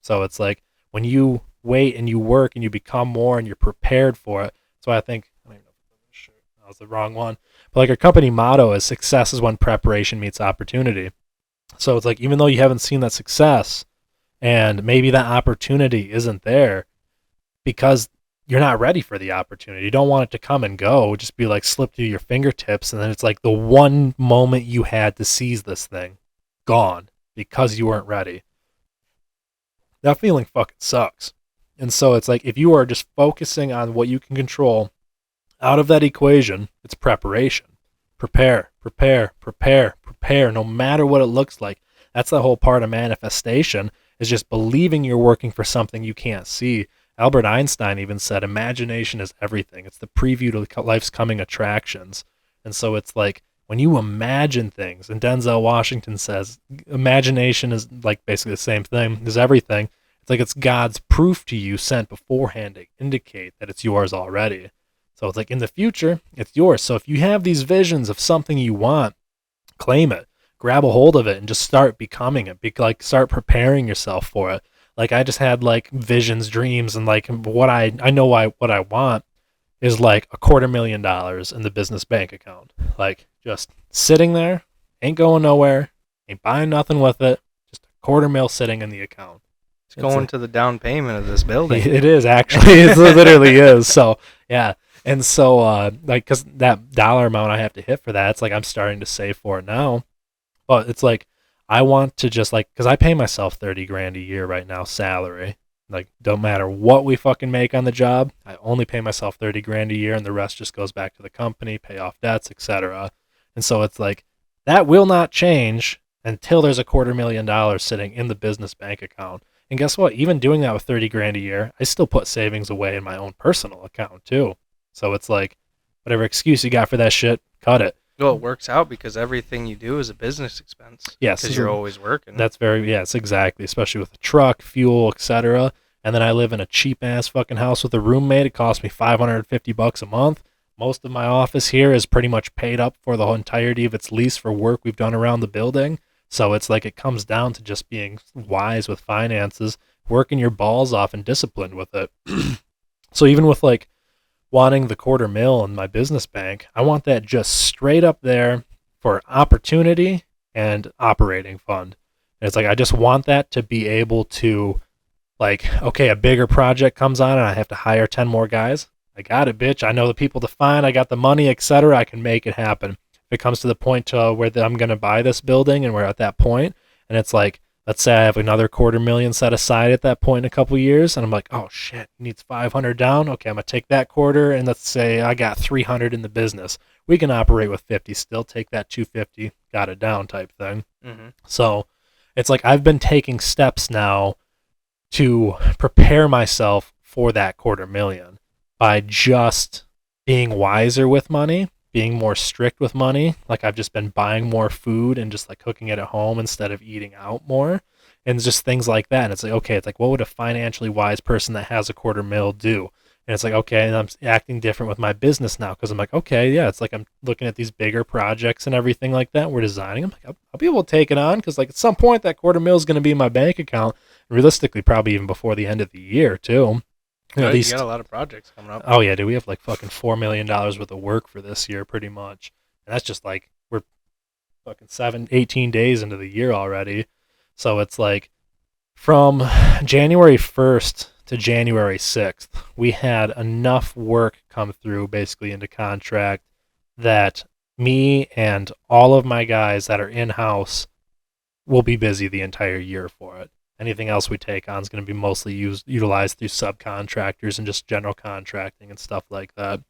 So it's like when you wait and you work and you become more and you're prepared for it. So I think, I don't even know if that was the wrong one, but like our company motto is success is when preparation meets opportunity. So it's like even though you haven't seen that success and maybe that opportunity isn't there because you're not ready for the opportunity. You don't want it to come and go, just be like slip through your fingertips, and then it's like the one moment you had to seize this thing, gone because you weren't ready. That feeling fucking sucks. And so it's like if you are just focusing on what you can control out of that equation, it's preparation. Prepare, prepare, prepare, prepare, no matter what it looks like. That's the whole part of manifestation, is just believing you're working for something you can't see. Albert Einstein even said imagination is everything. It's the preview to life's coming attractions. And so it's like when you imagine things, and Denzel Washington says imagination is like basically the same thing as everything. It's like it's God's proof to you sent beforehand to indicate that it's yours already. So it's like in the future, it's yours. So if you have these visions of something you want, claim it, grab a hold of it, and just start becoming it. Like start preparing yourself for it. Like I just had like visions, dreams, and like what I know what I want is like $250,000 in the business bank account. Like just sitting there, ain't going nowhere, ain't buying nothing with it, just $250,000 sitting in the account. It's going to the down payment of this building. It is actually, it literally is. So yeah, and so like because that dollar amount I have to hit for that, it's like I'm starting to save for it now, but it's like I want to just like, because I pay myself 30 grand a year right now, salary. Like, don't matter what we fucking make on the job, I only pay myself 30 grand a year, and the rest just goes back to the company, pay off debts, etc. And so it's like, that will not change until there's $250,000 sitting in the business bank account. And guess what? Even doing that with 30 grand a year, I still put savings away in my own personal account too. So it's like, whatever excuse you got for that shit, cut it. Well, it works out because everything you do is a business expense. Yes. Because you're always working. That's yes, exactly. Especially with the truck, fuel, etc. And then I live in a cheap ass fucking house with a roommate. It costs me $550 a month. Most of my office here is pretty much paid up for the whole entirety of its lease for work we've done around the building. So it's like it comes down to just being wise with finances, working your balls off and disciplined with it. So even with like wanting the $250,000 in my business bank, I want that just straight up there for opportunity and operating fund. And it's like I just want that to be able to, like, okay, a bigger project comes on and I have to hire 10 more guys. I got it, bitch. I know the people to find. I got the money, etc. I can make it happen. If it comes to the point to where I'm going to buy this building and we're at that point, and it's like, let's say I have another $250,000 set aside at that point in a couple years, and I'm like, oh shit, he needs 500 down. Okay, I'm gonna take that quarter, and let's say I got 300 in the business. We can operate with 50, still take that 250, got it down type thing. Mm-hmm. So it's like I've been taking steps now to prepare myself for that $250,000 by just being wiser with money, being more strict with money. Like I've just been buying more food and just like cooking it at home instead of eating out more, and just things like that. And it's like, okay, it's like, what would a financially wise person that has a $250,000 do? And it's like, okay, and I'm acting different with my business now because I'm like, okay, yeah, it's like I'm looking at these bigger projects and everything like that. We're designing. I'm like, I'll be able to take it on because like at some point that $250,000 is going to be in my bank account. Realistically, probably even before the end of the year too. You got a lot of projects coming up. Oh yeah, dude, we have like fucking $4 million worth of work for this year, pretty much, and that's just like we're fucking 18 days into the year already. So it's like from January 1st to January 6th, we had enough work come through basically into contract that me and all of my guys that are in house will be busy the entire year for it. Anything else we take on is going to be mostly utilized through subcontractors and just general contracting and stuff like that.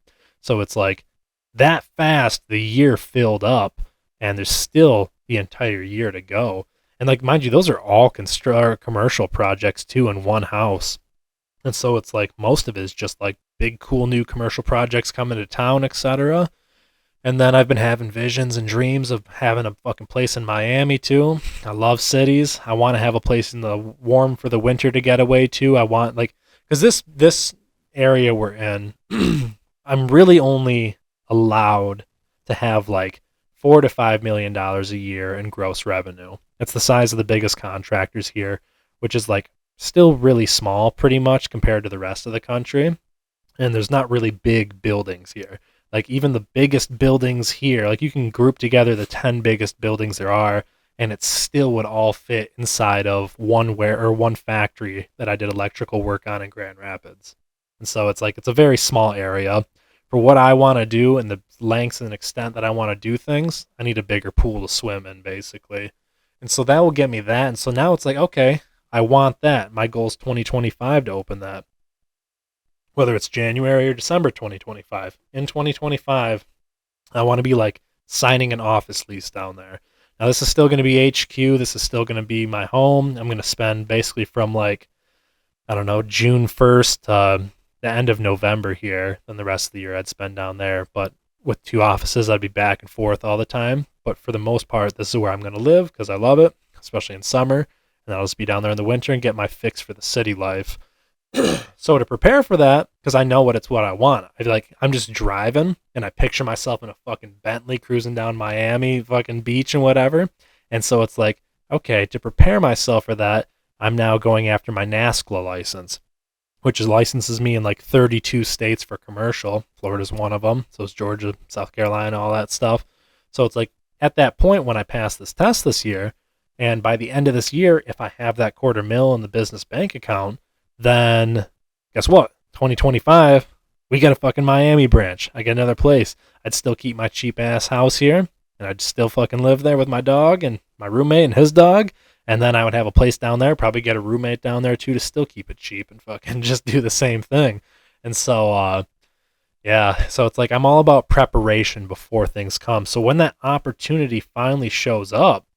So it's like that fast, the year filled up, and there's still the entire year to go. And like, mind you, those are all commercial projects too in one house. And so it's like most of it is just like big, cool new commercial projects coming to town, etc. And then I've been having visions and dreams of having a fucking place in Miami too. I love cities. I want to have a place in the warm for the winter to get away to. I want like, because this area we're in, I'm really only allowed to have like $4 to $5 million a year in gross revenue. It's the size of the biggest contractors here, which is like still really small pretty much compared to the rest of the country. And there's not really big buildings here. Like even the biggest buildings here, like you can group together the 10 biggest buildings there are, and it still would all fit inside of one factory that I did electrical work on in Grand Rapids. And so it's like it's a very small area. For what I want to do and the lengths and extent that I want to do things, I need a bigger pool to swim in, basically. And so that will get me that. And so now it's like, okay, I want that. My goal is 2025 to open that. Whether it's January or December 2025. In 2025, I want to be like signing an office lease down there. Now, this is still going to be HQ. This is still going to be my home. I'm going to spend basically from like, I don't know, June 1st to the end of November here. Then the rest of the year I'd spend down there. But with 2 offices, I'd be back and forth all the time. But for the most part, this is where I'm going to live because I love it, especially in summer. And I'll just be down there in the winter and get my fix for the city life. So to prepare for that, because I know what I want. I'm just driving and I picture myself in a fucking Bentley cruising down Miami fucking beach and whatever. And so it's like, okay, to prepare myself for that, I'm now going after my NASCLA license, which licenses me in like 32 states for commercial. Florida's one of them. So is Georgia, South Carolina, all that stuff. So it's like at that point when I pass this test this year, and by the end of this year, if I have that $250,000 in the business bank account, then guess what? 2025, we got a fucking Miami branch. I get another place. I'd still keep my cheap ass house here, and I'd still fucking live there with my dog and my roommate and his dog. And then I would have a place down there, probably get a roommate down there too to still keep it cheap and fucking just do the same thing. And so, yeah, so it's like I'm all about preparation before things come. So when that opportunity finally shows up,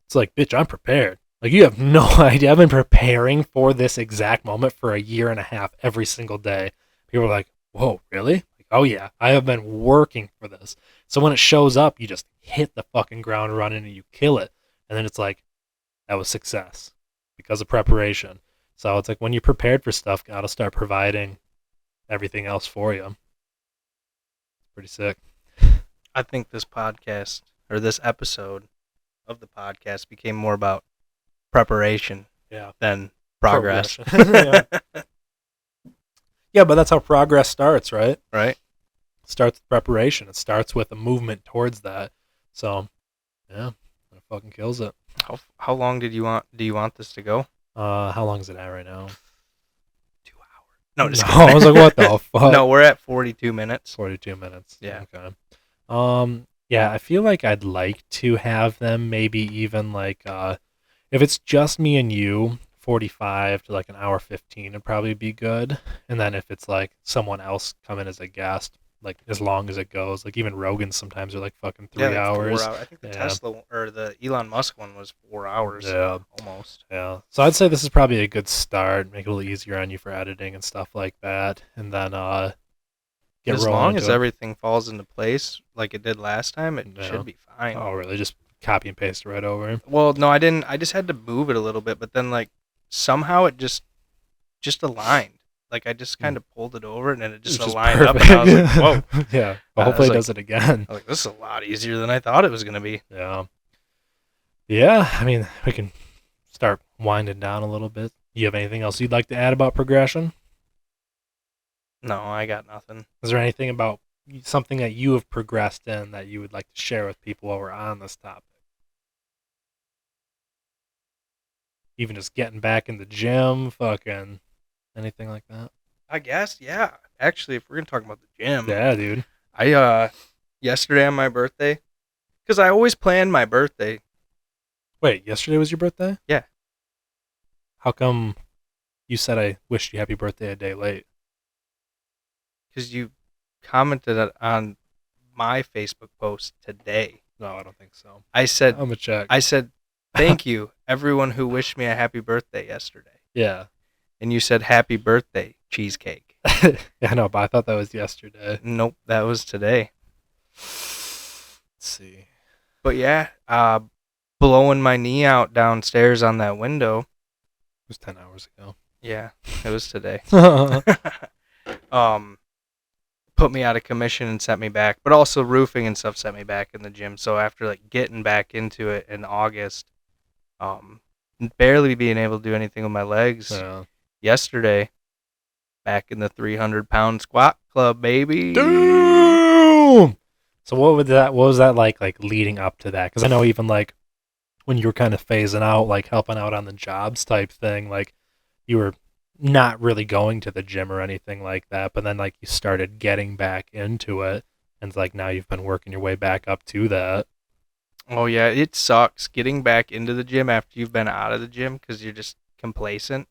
it's like, bitch, I'm prepared. Like, you have no idea. I've been preparing for this exact moment for a year and a half every single day. People are like, whoa, really? Like, oh, yeah, I have been working for this. So when it shows up, you just hit the fucking ground running and you kill it. And then it's like, that was success because of preparation. So it's like when you're prepared for stuff, God will start providing everything else for you. It's pretty sick. I think this podcast or this episode of the podcast became more about preparation than progress. Yeah. Yeah, but that's how progress starts, right? Right. It starts with preparation. It starts with a movement towards that. So, yeah, it fucking kills it. How long do you want this to go? How long is it at right now? 2 hours. No, just I was like, what the fuck? No, we're at 42 minutes. 42 minutes. Yeah. Okay. Yeah, I feel like I'd like to have them maybe even like if it's just me and you, 45 to like an hour 15 would probably be good. And then if it's like someone else coming as a guest, like as long as it goes, like even Rogan sometimes are like fucking 3 hours. 4 hours. I think the Tesla or the Elon Musk one was 4 hours. Yeah. Almost. Yeah. So I'd say this is probably a good start. Make it a little easier on you for editing and stuff like that. And then get as rolling long into as it. everything falls into place like it did last time, it should be fine. Oh, really? Just copy and paste it right over? Well, no, I didn't. I just had to move it a little bit, but then like somehow it just aligned. Like I just kind of pulled it over and then it just Which is aligned up, and perfect. I was like, "Whoa!" Yeah. I Well, hopefully was it does it again. I was like, "This is a lot easier than I thought it was gonna be." Yeah. Yeah. I mean, we can start winding down a little bit. You have anything else you'd like to add about progression? No, I got nothing. Is there anything about something that you have progressed in that you would like to share with people while we're on this topic? Even just getting back in the gym, fucking anything like that? I guess, yeah. Actually, if we're gonna talk about the gym, Yeah, dude. I yesterday on my birthday, because I always plan my birthday. Wait, yesterday was your birthday? Yeah. How come you said I wished you happy birthday a day late? Because you commented on my Facebook post today. No, I don't think so. I said, I'm gonna check. thank you. everyone who wished me a happy birthday yesterday. Yeah. And you said happy birthday, cheesecake. Yeah, I know, but I thought that was yesterday. Nope, that was today. Let's see. But yeah, blowing my knee out downstairs on that window. It was 10 hours ago. Yeah, it was today. Put me out of commission and set me back, but also roofing and stuff set me back in the gym. So after like getting back into it in August, barely being able to do anything with my legs, Yeah. yesterday, back in the 300-pound squat club, baby. Damn! So what was that like leading up to that? Because I know even like when you were kind of phasing out, like helping out on the jobs type thing, like you were not really going to the gym or anything like that, but then like you started getting back into it, and it's like now you've been working your way back up to that. Oh yeah, it sucks getting back into the gym after you've been out of the gym because you're just complacent.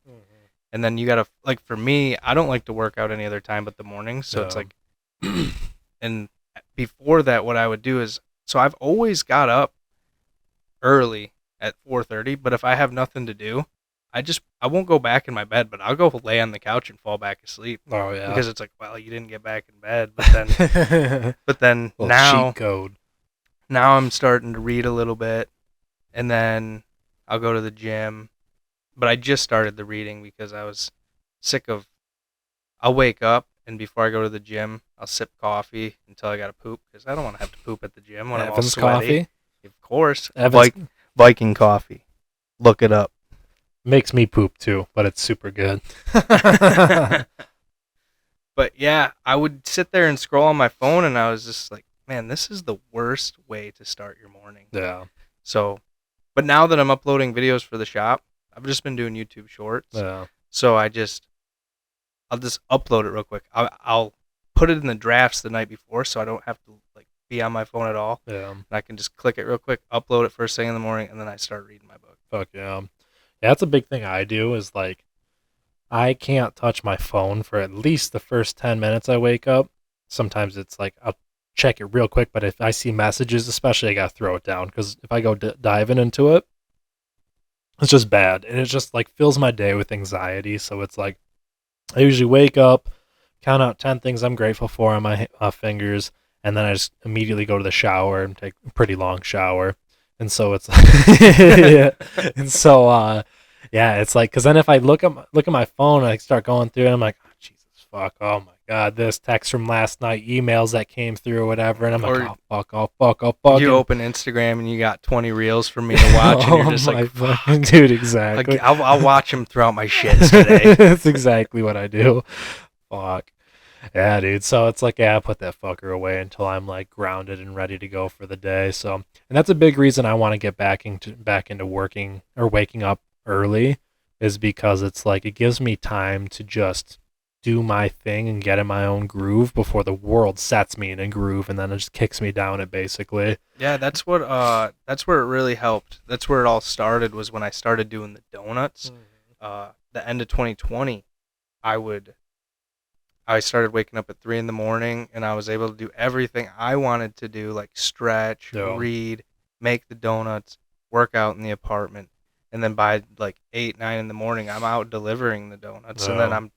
And then you gotta, like, for me, I don't like to work out any other time but the mornings. So it's No. like, and before that, what I would do is, so I've always got up early at 4:30. But if I have nothing to do, I won't go back in my bed, but I'll go lay on the couch and fall back asleep Oh yeah. because it's like, well, you didn't get back in bed. But then Little now, cheat code. now I'm starting to read a little bit, and then I'll go to the gym. But I just started the reading because I was sick of. I'll wake up, and before I go to the gym, I'll sip coffee until I got to poop because I don't want to have to poop at the gym when I'm all Evans sweaty. coffee. Of course, Evans Viking coffee. Look it up. makes me poop too, but it's super good. But yeah, I would sit there and scroll on my phone, and I was just like, man, this is the worst way to start your morning. Yeah. So, but now that I'm uploading videos for the shop, I've just been doing YouTube shorts. Yeah. So I'll just upload it real quick. I'll put it in the drafts the night before, so I don't have to like be on my phone at all. Yeah. And I can just click it real quick, upload it first thing in the morning, and then I start reading my book. Fuck yeah. Yeah, that's a big thing I do is like I can't touch my phone for at least the first 10 minutes I wake up. Sometimes it's like I'll check it real quick, but if I see messages, especially, I got to throw it down because if I go diving into it, it's just bad. And it just like fills my day with anxiety. So it's like I usually wake up, count out 10 things I'm grateful for on my fingers, and then I just immediately go to the shower and take a pretty long shower. And so it's yeah. And so yeah, it's like, because then if I look at my phone and I start going through it, I'm like, oh, Jesus fuck, oh my God, this text from last night, emails that came through or whatever, and I'm like, oh fuck. You open Instagram and you got 20 reels for me to watch, and you're just like, fucking dude, exactly. like, I'll watch them throughout my shits today. That's exactly what I do. Fuck. Yeah, dude. So it's like, yeah, I put that fucker away until I'm like grounded and ready to go for the day. So, and that's a big reason I want to get back into working or waking up early, is because it's like it gives me time to just do my thing and get in my own groove before the world sets me in a groove, and then it just kicks me down it basically. Yeah, that's where it really helped. That's where it all started, was when I started doing the donuts. The end of 2020, I started waking up at 3 a.m, and I was able to do everything I wanted to do, like stretch, Yeah. read, make the donuts, work out in the apartment. And then by like 8, 9 in the morning, I'm out delivering the donuts. And Wow. then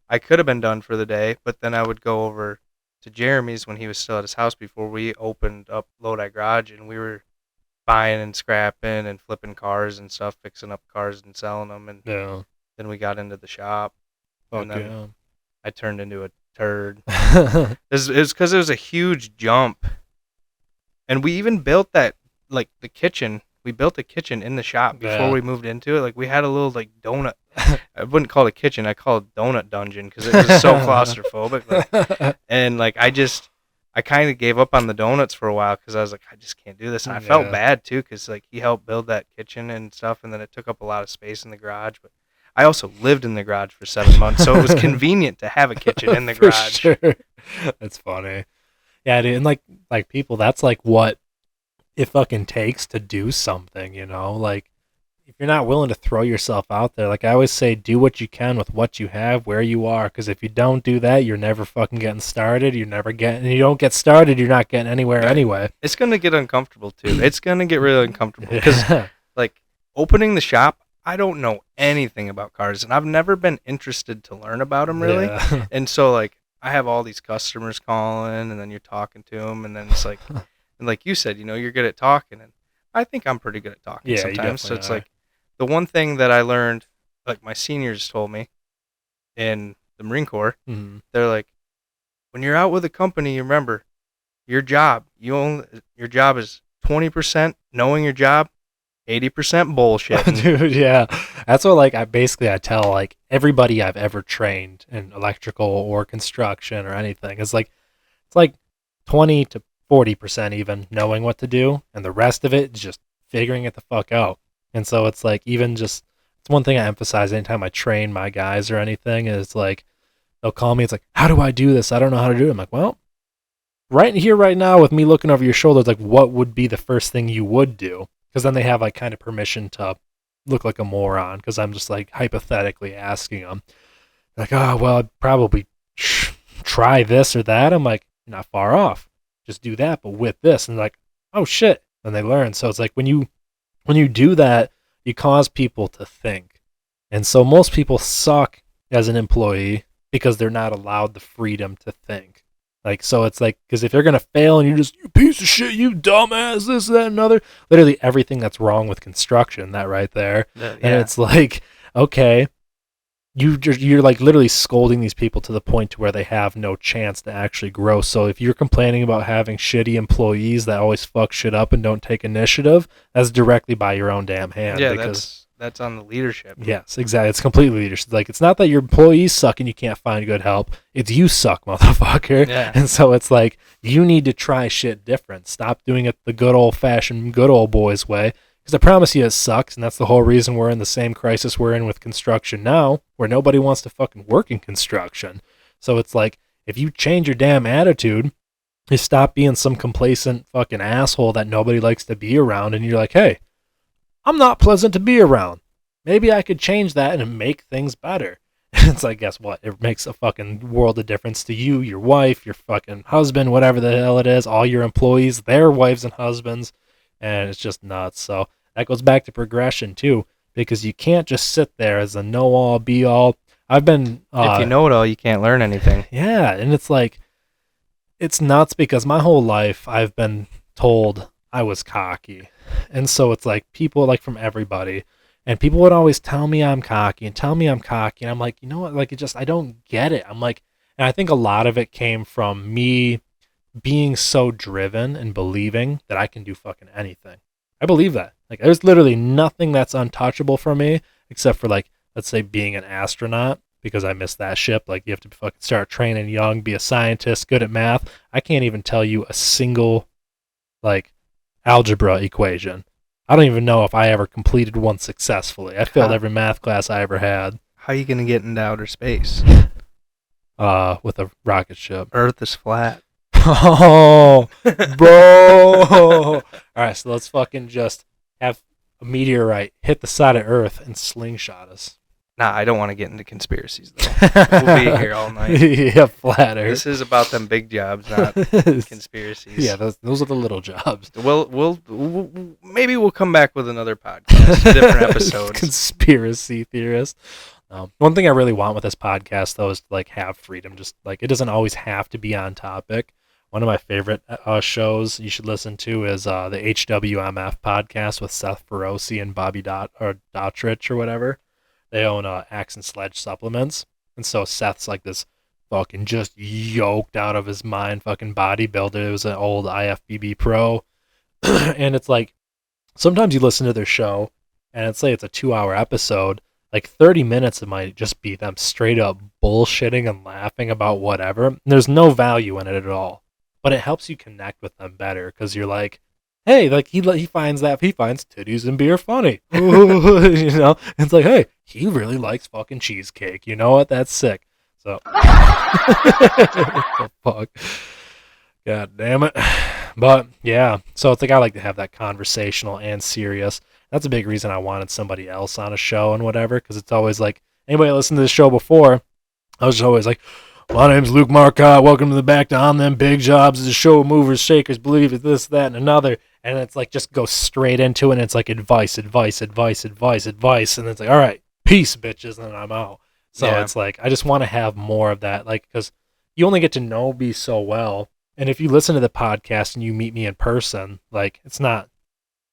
I could have been done for the day, but then I would go over to Jeremy's when he was still at his house before we opened up Lodi Garage, and we were buying and scrapping and flipping cars and stuff, fixing up cars and selling them. And Yeah. then we got into the shop. Fuck And then yeah. I turned into a turd. It's because it was a huge jump. And we even built that, like, the kitchen. We built a kitchen in the shop before Yeah. we moved into it. Like, we had a little, like, donut. I wouldn't call it a kitchen. I call it donut dungeon because it was so claustrophobic. Like, and, like, I kind of gave up on the donuts for a while because I was like, I just can't do this. And I felt Yeah. bad, too, because, like, he helped build that kitchen and stuff, and then it took up a lot of space in the garage. But I also lived in the garage for 7 months, so it was convenient to have a kitchen in the For garage. sure. That's funny. Yeah, dude, and like people, that's like what it fucking takes to do something, you know? Like if you're not willing to throw yourself out there, like I always say, do what you can with what you have where you are, because if you don't do that, you're never fucking getting started. You don't get started, you're not getting anywhere anyway. It's going to get uncomfortable, too. It's going to get really uncomfortable because, Yeah. like, opening the shop, I don't know anything about cars, and I've never been interested to learn about them really. Yeah. And so like I have all these customers calling, and then you're talking to them, and then it's like, and like you said, you're good at talking, and I think I'm pretty good at talking Yeah, you sometimes. So definitely it's are. like the one thing that I learned, like my seniors told me in the Marine Corps, Mhm. they're like, when you're out with a company, you remember your job. Your job is 20% knowing your job, 80% bullshit. Dude, yeah. That's what like I tell like everybody I've ever trained in electrical or construction or anything is like it's like 20 to 40% even knowing what to do, and the rest of it is just figuring it the fuck out. And so it's like even just it's one thing I emphasize anytime I train my guys or anything is like they'll call me, it's like, how do I do this? I don't know how to do it. I'm like, well, right here, right now, with me looking over your shoulder, it's like, what would be the first thing you would do? Because then they have like kind of permission to look like a moron because I'm just like hypothetically asking them. Like, oh, well, I'd probably try this or that. I'm like, you're not far off. Just do that, but with this. And they're like, oh shit. And they learn. So it's like when you do that, you cause people to think. And so most people suck as an employee because they're not allowed the freedom to think. Like, so it's like, because if you're going to fail and you're just, you piece of shit, you dumbass, this, that, and other, literally everything that's wrong with construction, that right there. And it's like, okay, you're like literally scolding these people to the point to where they have no chance to actually grow. So if you're complaining about having shitty employees that always fuck shit up and don't take initiative, that's directly by your own damn hand. Yeah, because that's on the leadership. yes, exactly. It's completely leadership. Like, it's not that your employees suck and you can't find good help. It's you suck, motherfucker. Yeah. And so it's like, you need to try shit different. Stop doing it the good old-fashioned, good old boys way. Because I promise you it sucks, and that's the whole reason we're in the same crisis we're in with construction now, where nobody wants to fucking work in construction. So it's like, if you change your damn attitude, you stop being some complacent fucking asshole that nobody likes to be around, and you're like, hey, I'm not pleasant to be around. Maybe I could change that and make things better. It's like, guess what? It makes a fucking world of difference to you, your wife, your fucking husband, whatever the hell it is, all your employees, their wives and husbands, and it's just nuts. So that goes back to progression too, because you can't just sit there as a know-all, be-all. I've been... if you know it all, you can't learn anything. Yeah, and it's like, it's nuts because my whole life I've been told I was cocky. And so it's like people like from everybody, and people would always tell me I'm cocky and tell me I'm cocky. And I'm like, you know what? Like, it just, I don't get it. I'm like, and I think a lot of it came from me being so driven and believing that I can do fucking anything. I believe that. Like, there's literally nothing that's untouchable for me except for, like, let's say being an astronaut, because I missed that ship. Like, you have to fucking start training young, be a scientist, good at math. I can't even tell you a single, like, algebra equation. I don't even know if I ever completed one successfully. I failed every math class I ever had. How are you going to get into outer space? With a rocket ship. Earth is flat. Oh, bro. All right, so let's fucking just have a meteorite hit the side of Earth and slingshot us. Nah, I don't want to get into conspiracies, though. We'll be here all night. Yeah, flat Earth. This is about them big jobs, not conspiracies. Yeah, those are the little jobs. We'll maybe we'll come back with another podcast, different episodes. Conspiracy theorist. One thing I really want with this podcast, though, is to like have freedom. Just like, it doesn't always have to be on topic. One of my favorite shows you should listen to is the HWMF podcast with Seth Feroce and Bobby Dotrich or whatever. They own Axe and Sledge supplements. And so Seth's like this fucking just yoked out of his mind fucking bodybuilder. It was an old IFBB pro. And it's like, sometimes you listen to their show and it's like it's a 2-hour episode. Like 30 minutes it might just be them straight up bullshitting and laughing about whatever. And there's no value in it at all. But it helps you connect with them better because you're like, hey, like he finds titties and beer funny. You know? It's like, hey, he really likes fucking cheesecake. You know what? That's sick. So what the fuck? God damn it. But yeah, so it's like I like to have that conversational and serious. That's a big reason I wanted somebody else on a show and whatever, because it's always like, anybody listened to this show before, I was just always like, my name's Luke Marcotte, welcome to the Back to On Them Big Jobs. It's a show of movers, shakers, believers, this, that, and another. and it's like just go straight into it, and it's like advice, and it's like, all right, peace, bitches, and then I'm out. So Yeah. it's like I just want to have more of that, like, because you only get to know me so well, and if you listen to the podcast and you meet me in person, like, it's not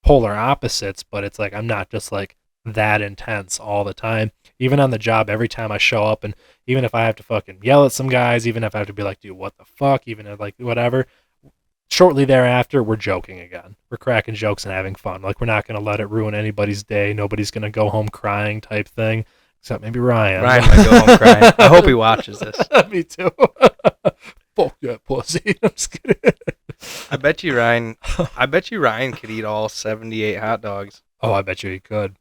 polar opposites, but it's like I'm not just like that intense all the time. Even on the job, every time I show up, and even if I have to fucking yell at some guys, even if I have to be like, dude, what the fuck, even if, like, whatever, shortly thereafter, we're joking again. We're cracking jokes and having fun. Like, we're not going to let it ruin anybody's day. Nobody's going to go home crying type thing, except maybe Ryan. Ryan might go home crying. I hope he watches this. Me too. Fuck that pussy. I'm just kidding. I bet you Ryan could eat all 78 hot dogs. Oh, I bet you he could.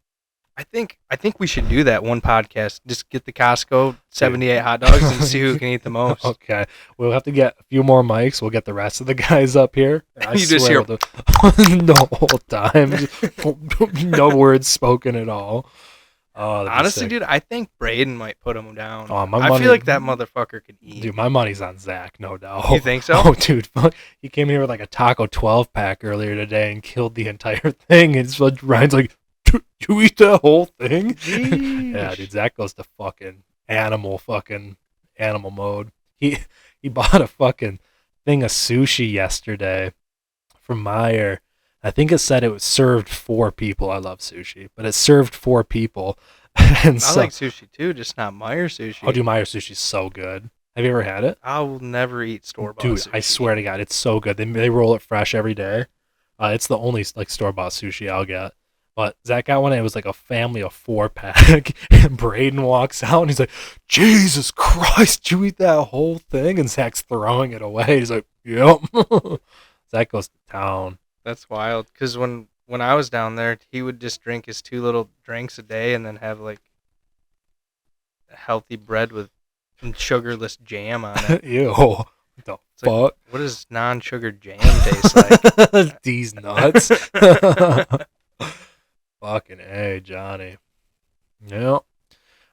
I think we should do that one podcast. Just get the Costco 78 hot dogs and see who can eat the most. Okay, we'll have to get a few more mics. We'll get the rest of the guys up here. I You just swear hear- the whole time. No words spoken at all. Oh, that'd be Honestly, sick. dude, I think Braden might put him down. Oh, my I money- feel like that motherfucker could eat. Dude, my money's on Zach, no doubt. You think so? Oh, dude, fuck. He came here with like a taco 12 pack earlier today and killed the entire thing. And so Ryan's like, you eat that whole thing? Yeah, dude, Zach goes to fucking animal mode. He bought a fucking thing of sushi yesterday from Meyer. I think it said it was served 4 people. I love sushi, but it served 4 people. And I so, like sushi too, just not Meyer sushi. oh, dude, Meyer sushi's so good. Have you ever had it? I will never eat store-bought Dude, sushi. I swear to God, it's so good. They roll it fresh every day. It's the only like store-bought sushi I'll get. But Zach got one, and it was like a family of 4-pack. And Braden walks out, and he's like, Jesus Christ, did you eat that whole thing? And Zach's throwing it away. He's like, yep. Zach goes to town. That's wild. Because when I was down there, he would just drink his 2 little drinks a day and then have like healthy bread with sugarless jam on it. Ew. What the It's like, fuck? what does non-sugar jam taste like? These nuts. Fucking A, Johnny. Yeah.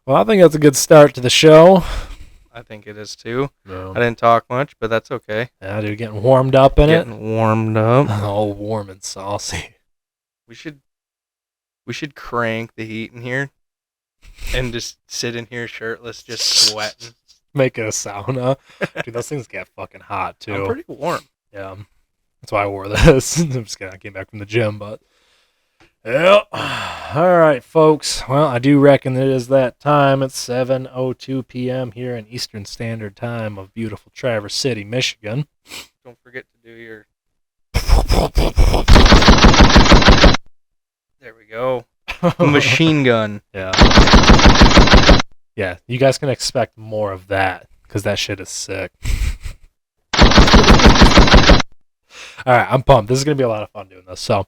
Well, I think that's a good start to the show. I think it is too. No. I didn't talk much, but that's okay. Yeah, dude, getting warmed up in it. Getting warmed up. All warm and saucy. We should crank the heat in here and just sit in here shirtless, just sweating. Make it a sauna. Dude, those things get fucking hot, too. I'm pretty warm. Yeah. That's why I wore this. I'm just kidding. I came back from the gym, but... Yeah. All right, folks. Well, I do reckon it is that time. It's 7:02 p.m. here in Eastern Standard Time of beautiful Traverse City, Michigan. Don't forget to do your... There we go. Machine gun. Yeah. Yeah, you guys can expect more of that, because that shit is sick. Alright, I'm pumped. This is going to be a lot of fun doing this. So,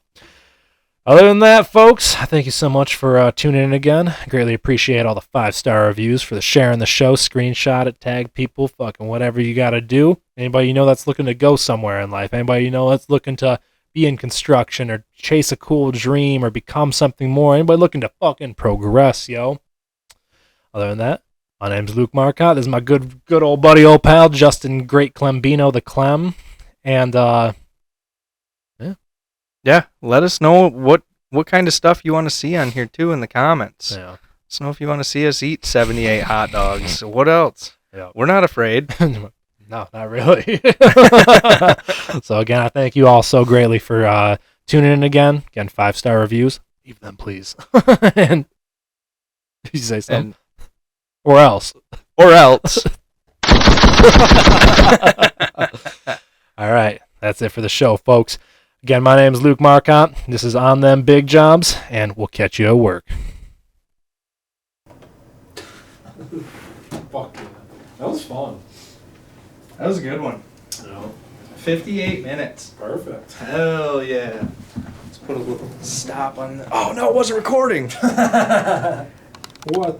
other than that, folks, thank you so much for tuning in again. I greatly appreciate all the 5-star reviews, for the sharing the show, screenshot it, tag people, fucking whatever you got to do. Anybody you know that's looking to go somewhere in life, anybody you know that's looking to be in construction or chase a cool dream or become something more, anybody looking to fucking progress, yo. Other than that, my name's Luke Marcotte. This is my good old buddy, old pal, Justin Great Clembino, the Clem. And, Yeah, let us know what kind of stuff you want to see on here, too, in the comments. yeah. Let us know if you want to see us eat 78 hot dogs. What else? Yeah. We're not afraid. No, not really. So, again, I thank you all so greatly for tuning in again. Again, 5-star reviews. Leave them, please. And did you say something? And, Or else. or else. All right. That's it for the show, folks. Again, my name is Luke Marcotte. This is On Them Big Jobs, and we'll catch you at work. Fuck yeah. That was fun. That was a good one. 58 minutes. Perfect. Hell yeah. Let's put a little stop on the... Oh, no, it wasn't recording. What?